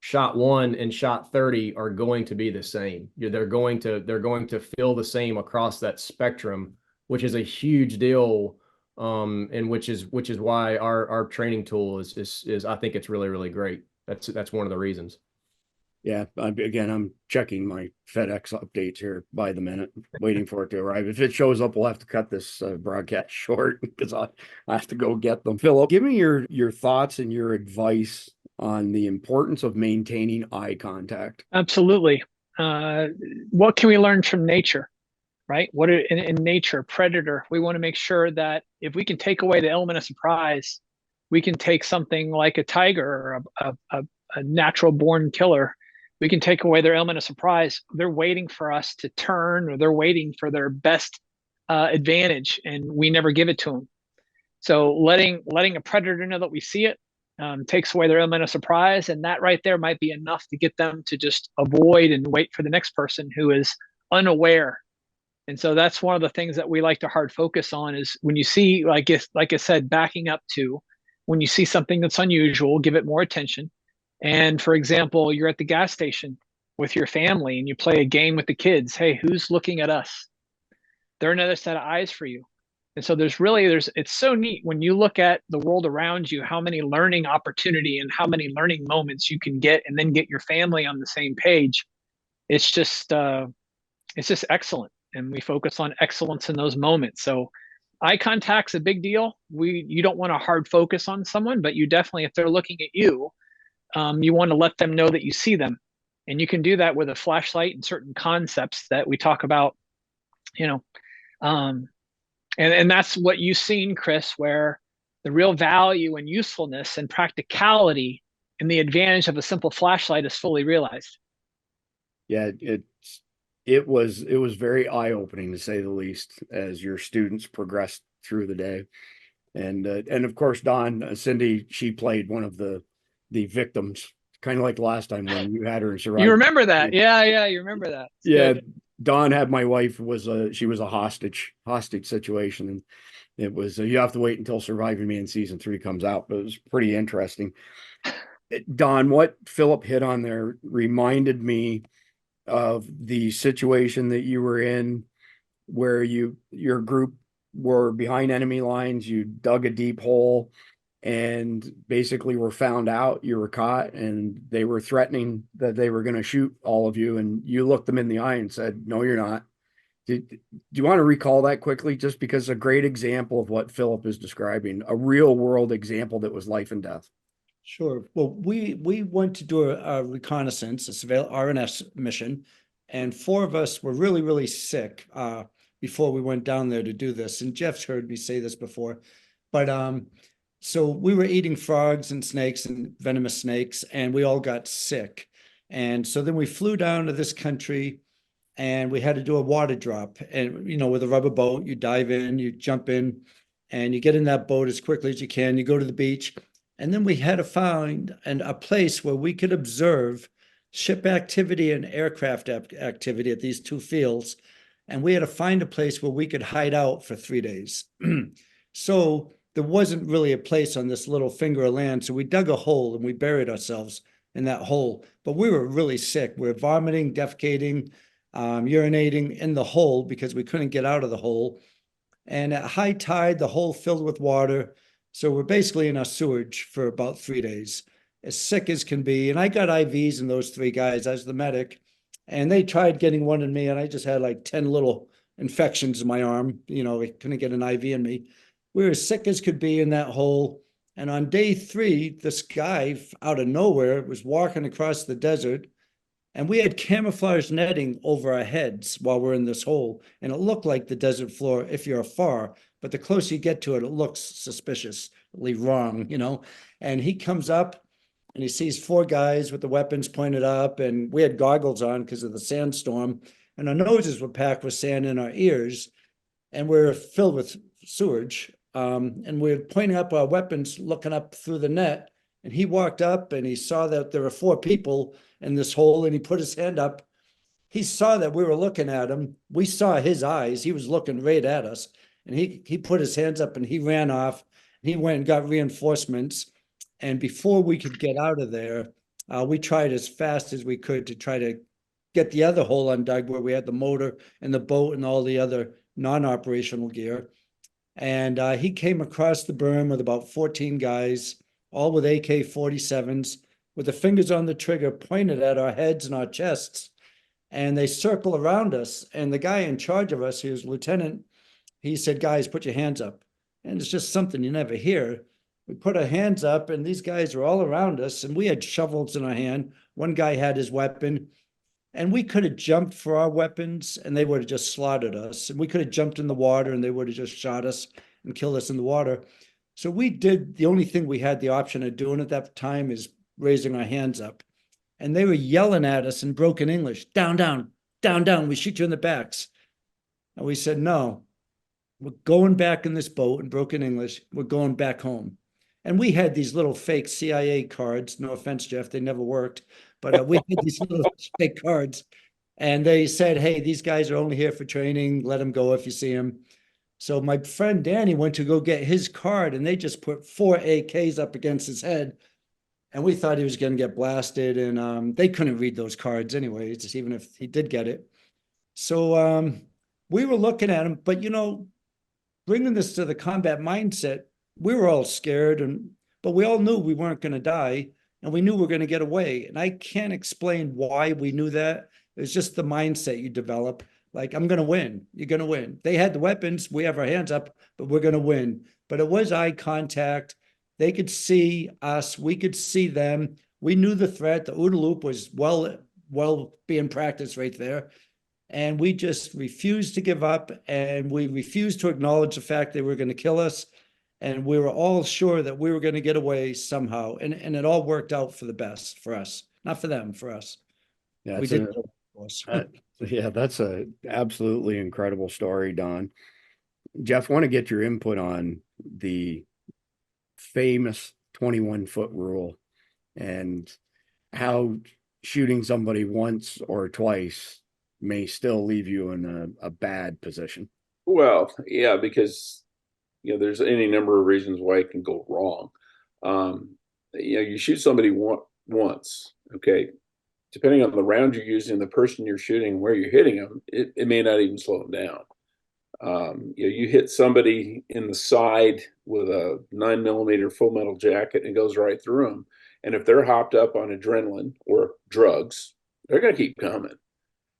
G: shot 1 and shot 30 are going to be the same. They're going to feel the same across that spectrum, which is a huge deal. And which is why our training tool is I think it's really, really great. That's one of the reasons.
D: Yeah, I'm checking my FedEx updates here by the minute, waiting for it to arrive. If it shows up, we'll have to cut this broadcast short because I have to go get them. Philip, give me your thoughts and your advice on the importance of maintaining eye contact.
F: Absolutely. What can we learn from nature, right? In nature, predator, we want to make sure that if we can take away the element of surprise, we can take something like a tiger or a natural born killer. We can take away their element of surprise. They're waiting for us to turn, or they're waiting for their best advantage, and we never give it to them. So letting a predator know that we see it takes away their element of surprise, and that right there might be enough to get them to just avoid and wait for the next person who is unaware. And so that's one of the things that we like to hard focus on is when you see, like I said, backing up to when you see something that's unusual, give it more attention. And for example, you're at the gas station with your family and you play a game with the kids. Hey, who's looking at us? They're another set of eyes for you. And so it's so neat when you look at the world around you, how many learning opportunity and how many learning moments you can get, and then get your family on the same page. It's just excellent. And we focus on excellence in those moments. So eye contact's a big deal. You don't want to hard focus on someone, but you definitely, if they're looking at you, you want to let them know that you see them. And you can do that with a flashlight and certain concepts that we talk about, and that's what you've seen, Chris, where the real value and usefulness and practicality and the advantage of a simple flashlight is fully realized.
D: Yeah, it was very eye-opening, to say the least, as your students progressed through the day. And of course, Dawn, Cindy, she played one of the victims, kind of like last time when you had her in survival.
F: You remember that? Yeah, you remember that. It's
D: yeah,
F: good.
D: Dawn had my wife she was a hostage situation, and it was you have to wait until Surviving Man season 3 comes out, but it was pretty interesting. Dawn, what Philip hit on there reminded me of the situation that you were in where your group were behind enemy lines, you dug a deep hole and basically were found out, you were caught, and they were threatening that they were going to shoot all of you, and you looked them in the eye and said, no, you're not. Do you want to recall that quickly, just because a great example of what Philip is describing, a real world example that was life and death?
E: Sure. Well, we went to do a reconnaissance, a surveillance RNS mission, and 4 of us were really, really sick before we went down there to do this. And Jeff's heard me say this before, but so we were eating frogs and snakes and venomous snakes, and we all got sick. And so then we flew down to this country, and we had to do a water drop. And with a rubber boat, you dive in, you jump in, and you get in that boat as quickly as you can. You go to the beach. And then we had to find a place where we could observe ship activity and aircraft activity at these 2 fields. And we had to find a place where we could hide out for 3 days. So there wasn't really a place on this little finger of land. So we dug a hole and we buried ourselves in that hole. But we were really sick. We were vomiting, defecating, urinating in the hole because we couldn't get out of the hole. And at high tide, the hole filled with water. So we're basically in our sewage for about 3 days, as sick as can be. And I got IVs in those 3 guys. I was the medic, and they tried getting one in me, and I just had like 10 little infections in my arm. They couldn't get an IV in me. We were as sick as could be in that hole. And on day 3, this guy out of nowhere was walking across the desert, and we had camouflage netting over our heads while we're in this hole. And it looked like the desert floor if you're afar, but the closer you get to it, it looks suspicious. dramatically wrong, you know, and he comes up and he sees 4 guys with the weapons pointed up, and we had goggles on because of the sandstorm, and our noses were packed with sand in our ears, and we're filled with sewage. And we're pointing up our weapons, looking up through the net, and he walked up and he saw that there were 4 people in this hole, and he put his hand up. He saw that we were looking at him. We saw his eyes. He was looking right at us, and he put his hands up and he ran off. He went and got reinforcements. And before we could get out of there, we tried as fast as we could to try to get the other hole undug where we had the motor and the boat and all the other non-operational gear. And he came across the berm with about 14 guys, all with AK-47s, with the fingers on the trigger pointed at our heads and our chests. And they circle around us. And the guy in charge of us, he was lieutenant, he said, guys, put your hands up. And it's just something you never hear. We put our hands up, and these guys were all around us, and we had shovels in our hand. One guy had his weapon, and we could have jumped for our weapons, and they would have just slaughtered us. And we could have jumped in the water, and they would have just shot us and killed us in the water. So we did, the only thing we had the option of doing at that time is raising our hands up. And they were yelling at us in broken English, down, down, down, down, we shoot you in the backs. And we said, no, we're going back in this boat in broken English, we're going back home. And we had these little fake CIA cards. No offense, Jeff, they never worked. But we had these little fake cards. And they said, hey, these guys are only here for training. Let them go if you see them. So my friend Danny went to go get his card, and they just put 4 AKs up against his head. And we thought he was going to get blasted. And they couldn't read those cards anyways, even if he did get it. So we were looking at him. But, you know, bringing this to the combat mindset, we were all scared, but we all knew we weren't going to die, and we knew we were going to get away. And I can't explain why we knew that. It was just the mindset you develop. Like, I'm going to win. You're going to win. They had the weapons. We have our hands up, but we're going to win. But it was eye contact. They could see us. We could see them. We knew the threat. The OODA loop was well being practiced right there. And we just refused to give up, and we refused to acknowledge the fact they were going to kill us. And we were all sure that we were going to get away somehow. And it all worked out for the best for us, not for them, for us.
D: Yeah,
E: we did.
D: Yeah, that's a absolutely incredible story, Don. Jeff, want to get your input on the famous 21-foot rule and how shooting somebody once or twice may still leave you in a bad position.
H: Well, yeah, because you know, there's any number of reasons why it can go wrong. You know, you shoot somebody once, okay, depending on the round you're using, the person you're shooting, where you're hitting them, it may not even slow them down. You know, you hit somebody in the side with a 9mm full metal jacket and it goes right through them. And if they're hopped up on adrenaline or drugs, they're going to keep coming.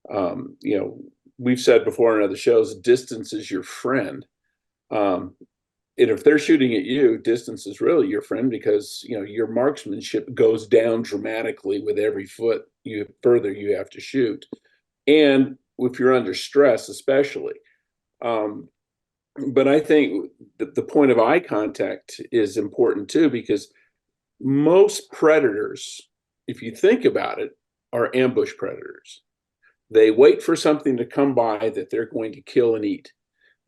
H: You know, we've said before in other shows, distance is your friend. And if they're shooting at you, distance is really your friend, because you know your marksmanship goes down dramatically with every foot further you have to shoot, and if you're under stress, especially. But I think that the point of eye contact is important too, because most predators, if you think about it, are ambush predators. They wait for something to come by that they're going to kill and eat.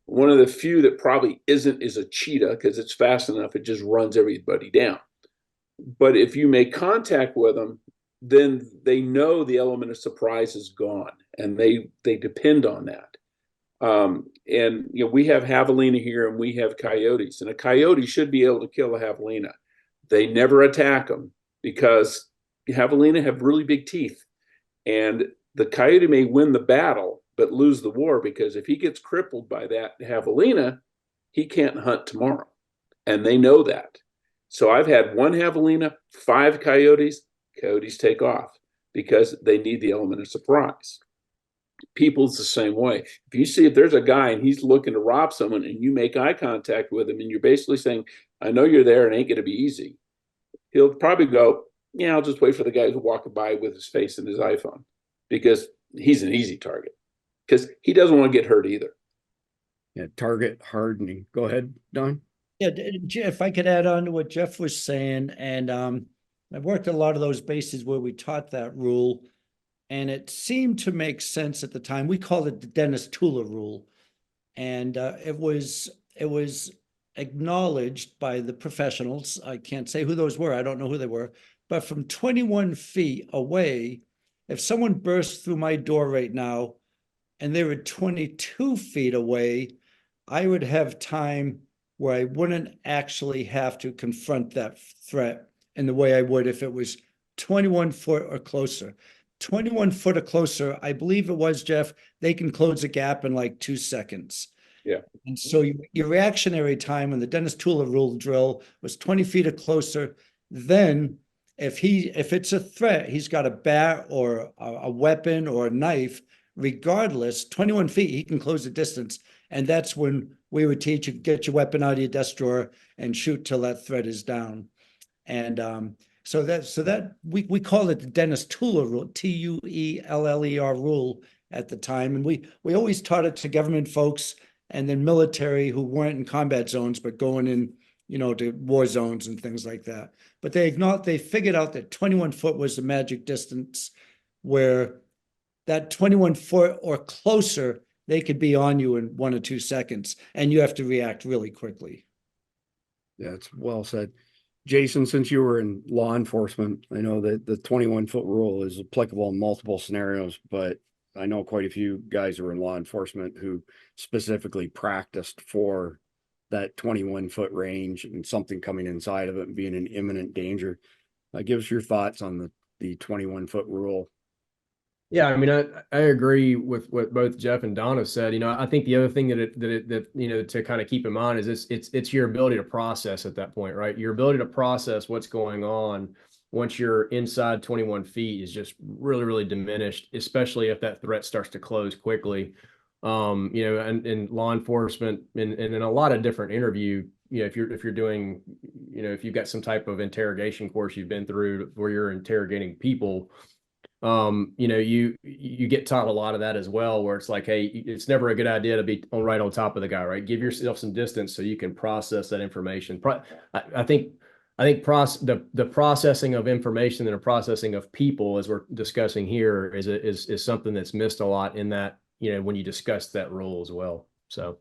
H: One of the few that probably isn't is a cheetah, because it's fast enough, it just runs everybody down. But if you make contact with them, then they know the element of surprise is gone, and they depend on that. And you know, we have javelina here, and we have coyotes, and a coyote should be able to kill a javelina. They never attack them because javelina have really big teeth, and the coyote may win the battle but lose the war, because if he gets crippled by that javelina, he can't hunt tomorrow. And they know that. So I've had 1 javelina, 5 coyotes. Coyotes take off because they need the element of surprise. People's the same way. If there's a guy and he's looking to rob someone and you make eye contact with him and you're basically saying, I know you're there and it ain't going to be easy, he'll probably go, yeah, I'll just wait for the guy who's walking by with his face in his iPhone, because he's an easy target. Because he doesn't want to get hurt either.
D: Yeah, target hardening. Go ahead, Don.
E: Yeah, if I could add on to what Jeff was saying, and I've worked a lot of those bases where we taught that rule, and it seemed to make sense at the time. We called it the Dennis Tula rule, and it was acknowledged by the professionals. I can't say who those were. I don't know who they were, but from 21 feet away, if someone burst through my door right now and they were 22 feet away, I would have time where I wouldn't actually have to confront that threat in the way I would if it was 21 foot or closer. 21 foot or closer, I believe it was, Jeff, they can close a gap in like 2 seconds.
H: Yeah.
E: And so your reactionary time on the Dennis Tula rule drill was 20 feet or closer. Then if it's a threat, he's got a bat or a weapon or a knife, regardless, 21 feet, he can close the distance. And that's when we would teach you, get your weapon out of your desk drawer and shoot till that threat is down. And so that we call it the Dennis Tula rule, Tueller rule at the time. And we always taught it to government folks and then military who weren't in combat zones, but going in, to war zones and things like that. But they figured out that 21 foot was the magic distance where that 21 foot or closer, they could be on you in 1 or 2 seconds, and you have to react really quickly.
D: Yeah, it's well said. Jason, since you were in law enforcement, I know that the 21-foot rule is applicable in multiple scenarios, but I know quite a few guys who are in law enforcement who specifically practiced for that 21-foot range and something coming inside of it and being in imminent danger. Give us your thoughts on the 21-foot rule.
G: Yeah, I mean, I agree with what both Jeff and Don have said. I think the other thing that to kind of keep in mind is it's your ability to process at that point, right? Your ability to process what's going on once you're inside 21 feet is just really, really diminished, especially if that threat starts to close quickly. And in law enforcement and in a lot of different interview, if you're doing, if you've got some type of interrogation course you've been through where you're interrogating people, you get taught a lot of that as well, where it's like, hey, it's never a good idea to be right on top of the guy, right? Give yourself some distance so you can process that information. I think the processing of information and the processing of people, as we're discussing here, is something that's missed a lot in that, when you discuss that rule as well. So.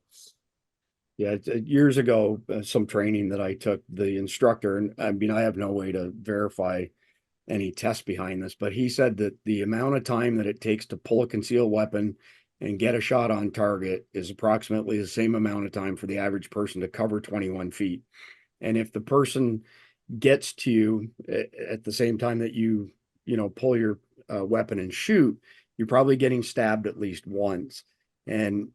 D: Yeah, years ago, some training that I took, the instructor, and I mean, I have no way to verify any test behind this, but he said that the amount of time that it takes to pull a concealed weapon and get a shot on target is approximately the same amount of time for the average person to cover 21 feet. And if the person gets to you at the same time that you pull your weapon and shoot, you're probably getting stabbed at least once. And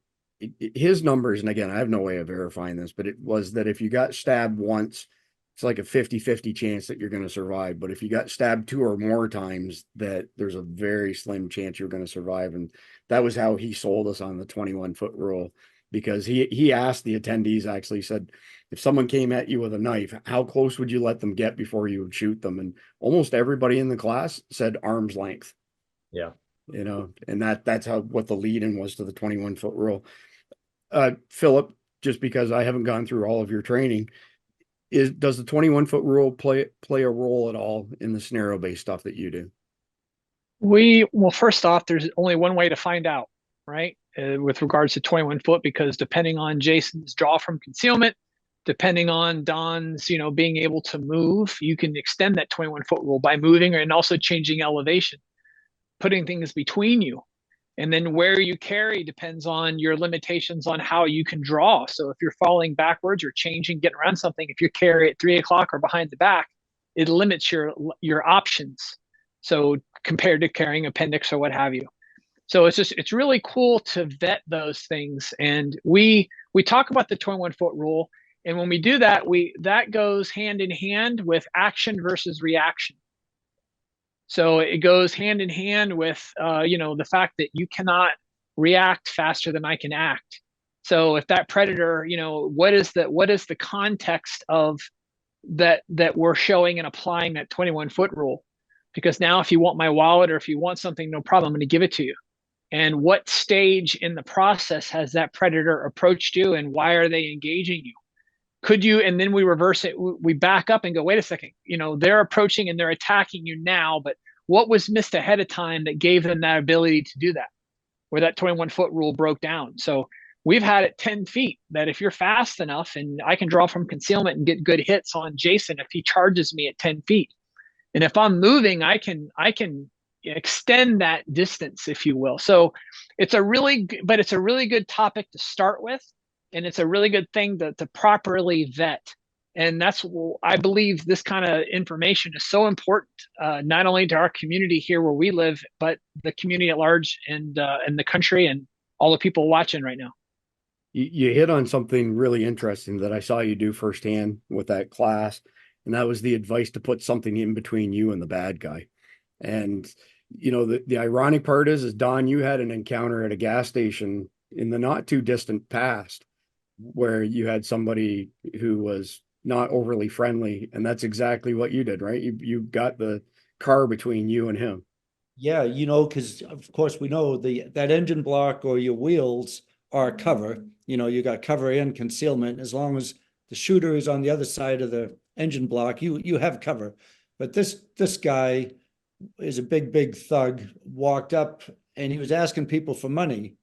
D: his numbers, and again, I have no way of verifying this, but it was that if you got stabbed once, it's like a 50-50 chance that you're going to survive. But if you got stabbed 2 or more times, that there's a very slim chance you're going to survive. And that was how he sold us on the 21-foot rule, because he asked the attendees, actually said, if someone came at you with a knife, how close would you let them get before you would shoot them? And almost everybody in the class said arm's length.
G: Yeah.
D: And that's what the lead-in was to the 21-foot rule. Philip, just because I haven't gone through all of your training, does the 21-foot rule play a role at all in the scenario-based stuff that you do?
F: Well, first off, there's only one way to find out, right? With regards to 21 foot, because depending on Jason's draw from concealment, depending on Don's, being able to move, you can extend that 21-foot rule by moving and also changing elevation, putting things between you. And then where you carry depends on your limitations on how you can draw. So if you're falling backwards or changing, getting around something, if you carry at 3 o'clock or behind the back, it limits your options. So compared to carrying appendix or what have you. So it's really cool to vet those things. And we talk about the 21-foot rule. And when we do that, that goes hand in hand with action versus reaction. So it goes hand in hand with, the fact that you cannot react faster than I can act. So if that predator, what is the context of that we're showing and applying that 21-foot rule? Because now if you want my wallet or if you want something, no problem, I'm going to give it to you. And what stage in the process has that predator approached you, and why are they engaging you? Could you, and then we reverse it, we back up and go, wait a second, they're approaching and they're attacking you now, but what was missed ahead of time that gave them that ability to do that, where that 21-foot rule broke down? So we've had it 10 feet that if you're fast enough, and I can draw from concealment and get good hits on Jason if he charges me at 10 feet. And if I'm moving, I can extend that distance, if you will. So it's a really good topic to start with. And it's a really good thing to properly vet. And that's, I believe this kind of information is so important, not only to our community here where we live, but the community at large and the country and all the people watching right now.
D: You hit on something really interesting that I saw you do firsthand with that class. And that was the advice to put something in between you and the bad guy. And, the ironic part is Don, you had an encounter at a gas station in the not too distant past where you had somebody who was not overly friendly, and that's exactly what you did, right? You got the car between you and him.
E: Yeah, because of course we know that engine block or your wheels are cover. You got cover and concealment. As long as the shooter is on the other side of the engine block, you have cover. But this guy is a big thug, walked up and he was asking people for money.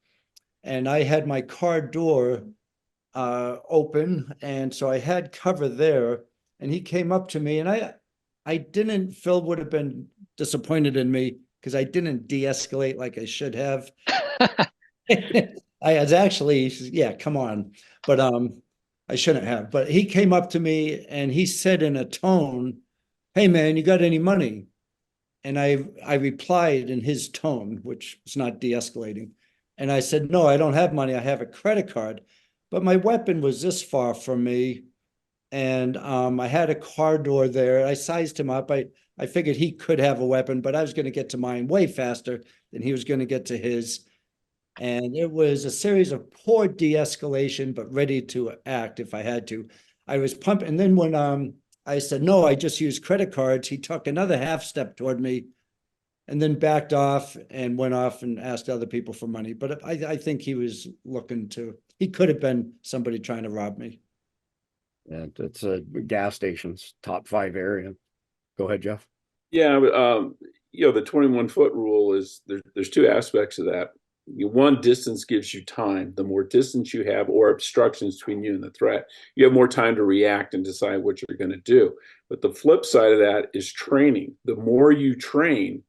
E: And I had my car door open, and so I had cover there, and he came up to me, and I didn't, Phil would have been disappointed in me because I didn't de-escalate like I should have. I was actually, yeah, come on, but I shouldn't have. But he came up to me and he said in a tone, "Hey man, you got any money?" And I replied in his tone, which was not de-escalating, and I said, "No, I don't have money. I have a credit card." But my weapon was this far from me, and I had a car door there. I sized him up. I figured he could have a weapon, but I was going to get to mine way faster than he was going to get to his. And it was a series of poor de-escalation, but ready to act if I had to. I was pumping, and then when I said, "No, I just use credit cards," he took another half step toward me and then backed off and went off and asked other people for money. But I think he was he could have been somebody trying to rob me.
D: Yeah, it's a gas station's top 5 area. Go ahead, Jeff.
H: Yeah, the 21-foot rule is there's 2 aspects of that. One, distance gives you time. The more distance you have or obstructions between you and the threat, you have more time to react and decide what you're going to do. But the flip side of that is training. The more you train,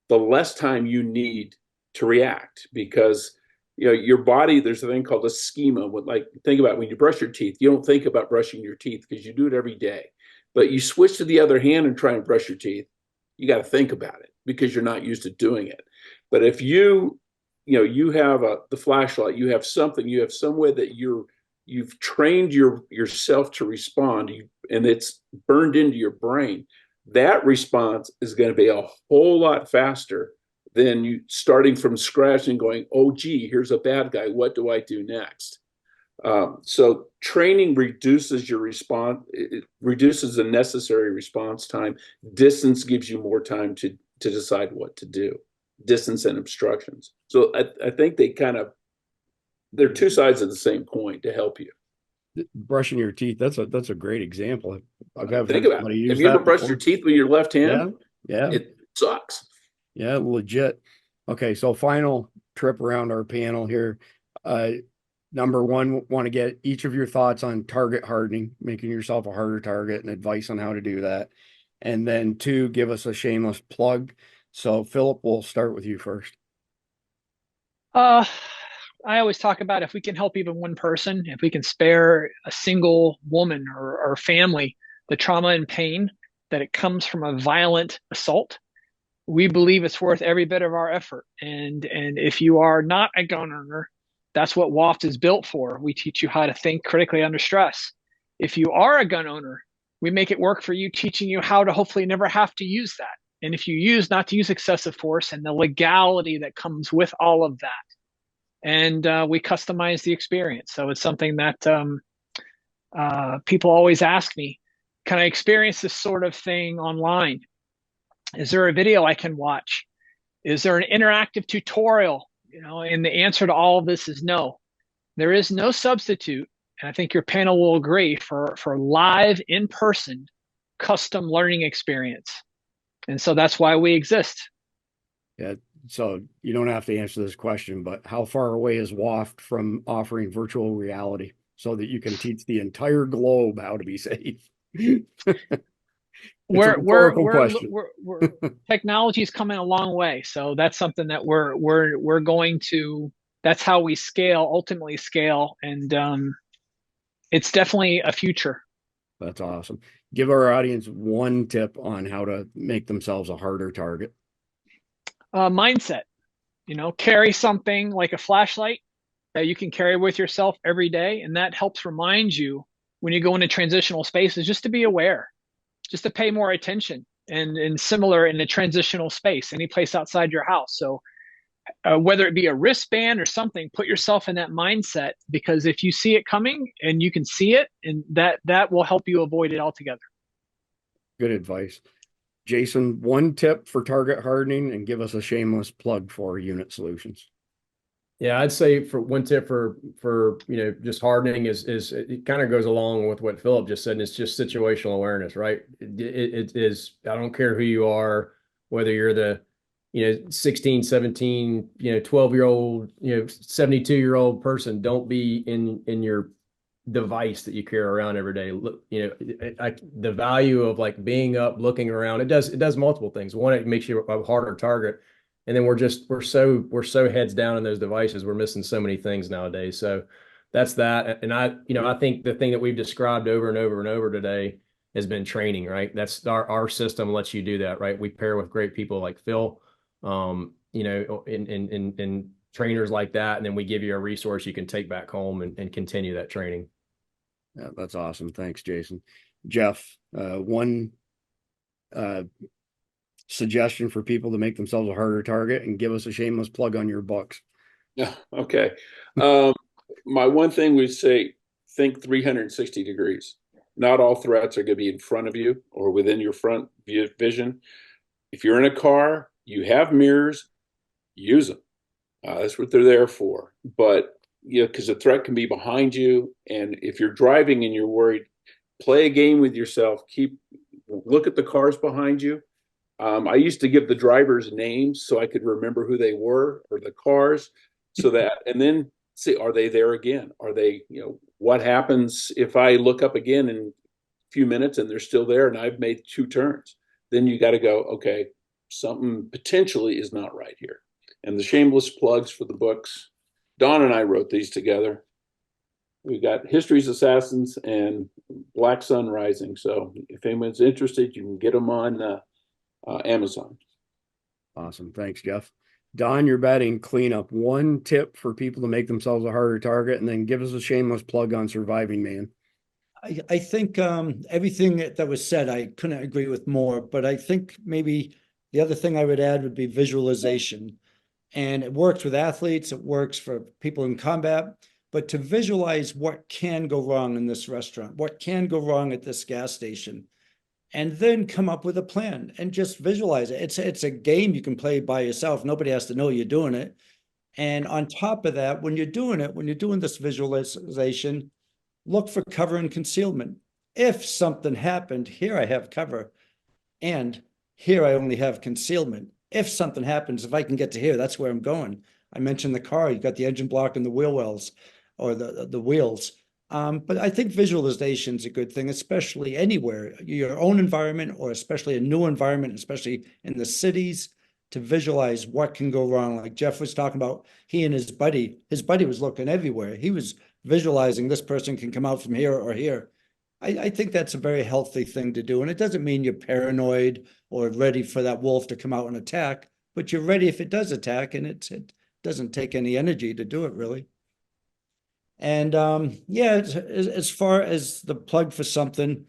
H: the less time you need to react, because your body, there's a thing called a schema. Think about when you brush your teeth, you don't think about brushing your teeth because you do it every day. But you switch to the other hand and try and brush your teeth, you got to think about it because you're not used to doing it. But if you have the flashlight, you have something, you have some way that you've trained yourself to respond, and it's burned into your brain, that response is going to be a whole lot faster than you starting from scratch and going, "Oh, gee, here's a bad guy. What do I do next?" So training reduces your response. It reduces the necessary response time. Distance gives you more time to decide what to do. Distance and obstructions. So I think they're 2 sides of the same coin to help you.
D: Brushing your teeth, that's a great example.
H: Think about it. Have you ever brushed your teeth with your left hand?
D: Yeah.
H: It sucks.
D: Yeah, legit. Okay, so final trip around our panel here. Number 1, want to get each of your thoughts on target hardening, making yourself a harder target, and advice on how to do that. And then 2, give us a shameless plug. So Philip, we'll start with you first.
F: I always talk about if we can help even one person, if we can spare a single woman or family the trauma and pain that it comes from a violent assault, we believe it's worth every bit of our effort. And if you are not a gun owner, that's what WOFT is built for. We teach you how to think critically under stress. If you are a gun owner, we make it work for you, teaching you how to hopefully never have to use that. And if you use, not to use excessive force and the legality that comes with all of that. And we customize the experience. So it's something that people always ask me, can I experience this sort of thing online? Is there a video I can watch? Is there an interactive tutorial? And the answer to all of this is no. There is no substitute And I think your panel will agree for live in-person custom learning experience. And so that's why we exist.
D: Yeah. So you don't have to answer this question, but how far away is WOFT from offering virtual reality so that you can teach the entire globe how to be safe? It's a rhetorical question.
F: Technology's coming a long way. So that's something that we're going to, that's how we scale, ultimately scale. And it's definitely a future.
D: That's awesome. Give our audience one tip on how to make themselves a harder target.
F: Mindset, carry something like a flashlight that you can carry with yourself every day. And that helps remind you when you go into transitional spaces, just to be aware, just to pay more attention, and similar in a transitional space, any place outside your house. So whether it be a wristband or something, put yourself in that mindset, because if you see it coming and you can see it, and that will help you avoid it altogether. Good
D: advice. Jason, one tip for target hardening, and give us a shameless plug for Unit Solutions.
G: Yeah, I'd say for one tip for just hardening is it kind of goes along with what Philip just said, and it's just situational awareness, right? It is, I don't care who you are, whether you're the 16, 17, 12-year-old, 72-year-old person, don't be in your device that you carry around every day. Look, the value of like being up, looking around, it does multiple things. One, it makes you a harder target. And then we're so heads down in those devices. We're missing so many things nowadays. So that's that. And I think the thing that we've described over and over and over today has been training, right? That's our system lets you do that, right? We pair with great people like Phil, in trainers like that. And then we give you a resource you can take back home and continue that training.
D: Yeah, that's awesome. Thanks, Jason. Jeff, one suggestion for people to make themselves a harder target, and give us a shameless plug on your books.
H: Yeah. Okay. My one thing would say, think 360 degrees. Not all threats are going to be in front of you or within your front vision. If you're in a car, you have mirrors, use them. That's what they're there for. But because the threat can be behind you, and if you're driving and you're worried, play a game with yourself. Look at the cars behind you. I used to give the drivers names so I could remember who they were, or the cars, and then see, are they there again? Are they, what happens if I look up again in a few minutes and they're still there and I've made 2 turns? Then you got to go, okay, something potentially is not right here. And the shameless plugs for the books, Don and I wrote these together. We got History's Assassins and Black Sun Rising. So if anyone's interested, you can get them on Amazon.
D: Awesome. Thanks, Jeff. Don, you're batting cleanup. One tip for people to make themselves a harder target, and then give us a shameless plug on Surviving Man.
E: I think everything that was said, I couldn't agree with more, but I think maybe the other thing I would add would be visualization. And it works with athletes, it works for people in combat, but to visualize what can go wrong in this restaurant, what can go wrong at this gas station, and then come up with a plan and just visualize it. It's a game you can play by yourself. Nobody has to know you're doing it. And on top of that, when you're doing this visualization, look for cover and concealment. If something happened, here I have cover, and here I only have concealment. If something happens, if I can get to here, that's where I'm going. I mentioned the car, you got the engine block and the wheel wells, or the wheels. But I think visualization is a good thing, especially anywhere, your own environment, or especially a new environment, especially in the cities, to visualize what can go wrong. Like Jeff was talking about, he and his buddy was looking everywhere. He was visualizing this person can come out from here or here. I think that's a very healthy thing to do. And it doesn't mean you're paranoid or ready for that wolf to come out and attack, but you're ready if it does attack, and it doesn't take any energy to do it, really. And yeah, as far as the plug for something,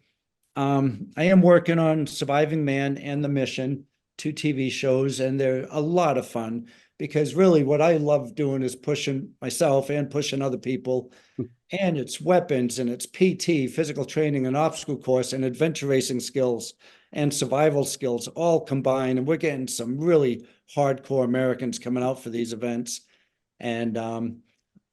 E: I am working on Surviving Man and The Mission, 2 TV shows, and they're a lot of fun, because really what I love doing is pushing myself and pushing other people. And it's weapons, and it's PT, physical training, and obstacle course, and adventure racing skills and survival skills all combined. And we're getting some really hardcore Americans coming out for these events. And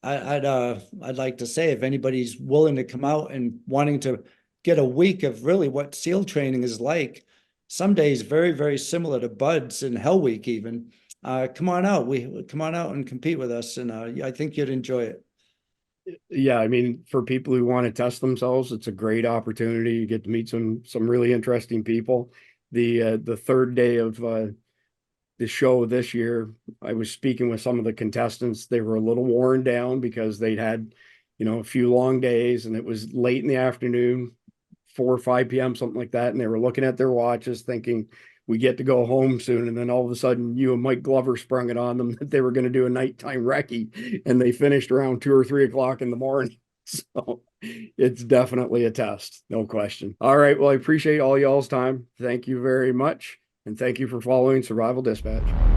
E: I'd like to say if anybody's willing to come out and wanting to get a week of really what SEAL training is like, some days very, very similar to Buds and Hell Week even. Come on out. Come on out and compete with us, and I think you'd enjoy it.
D: Yeah, I mean, for people who want to test themselves, it's a great opportunity. You get to meet some really interesting people. The third day of the show this year, I was speaking with some of the contestants. They were a little worn down because they'd had, a few long days, and it was late in the afternoon, 4 or 5 p.m., something like that. And they were looking at their watches thinking, we get to go home soon. And then all of a sudden, you and Mike Glover sprung it on them that they were going to do a nighttime recce, and they finished around 2 or 3 o'clock in the morning. So it's definitely a test, no question. All right. Well, I appreciate all y'all's time. Thank you very much. And thank you for following Survival Dispatch.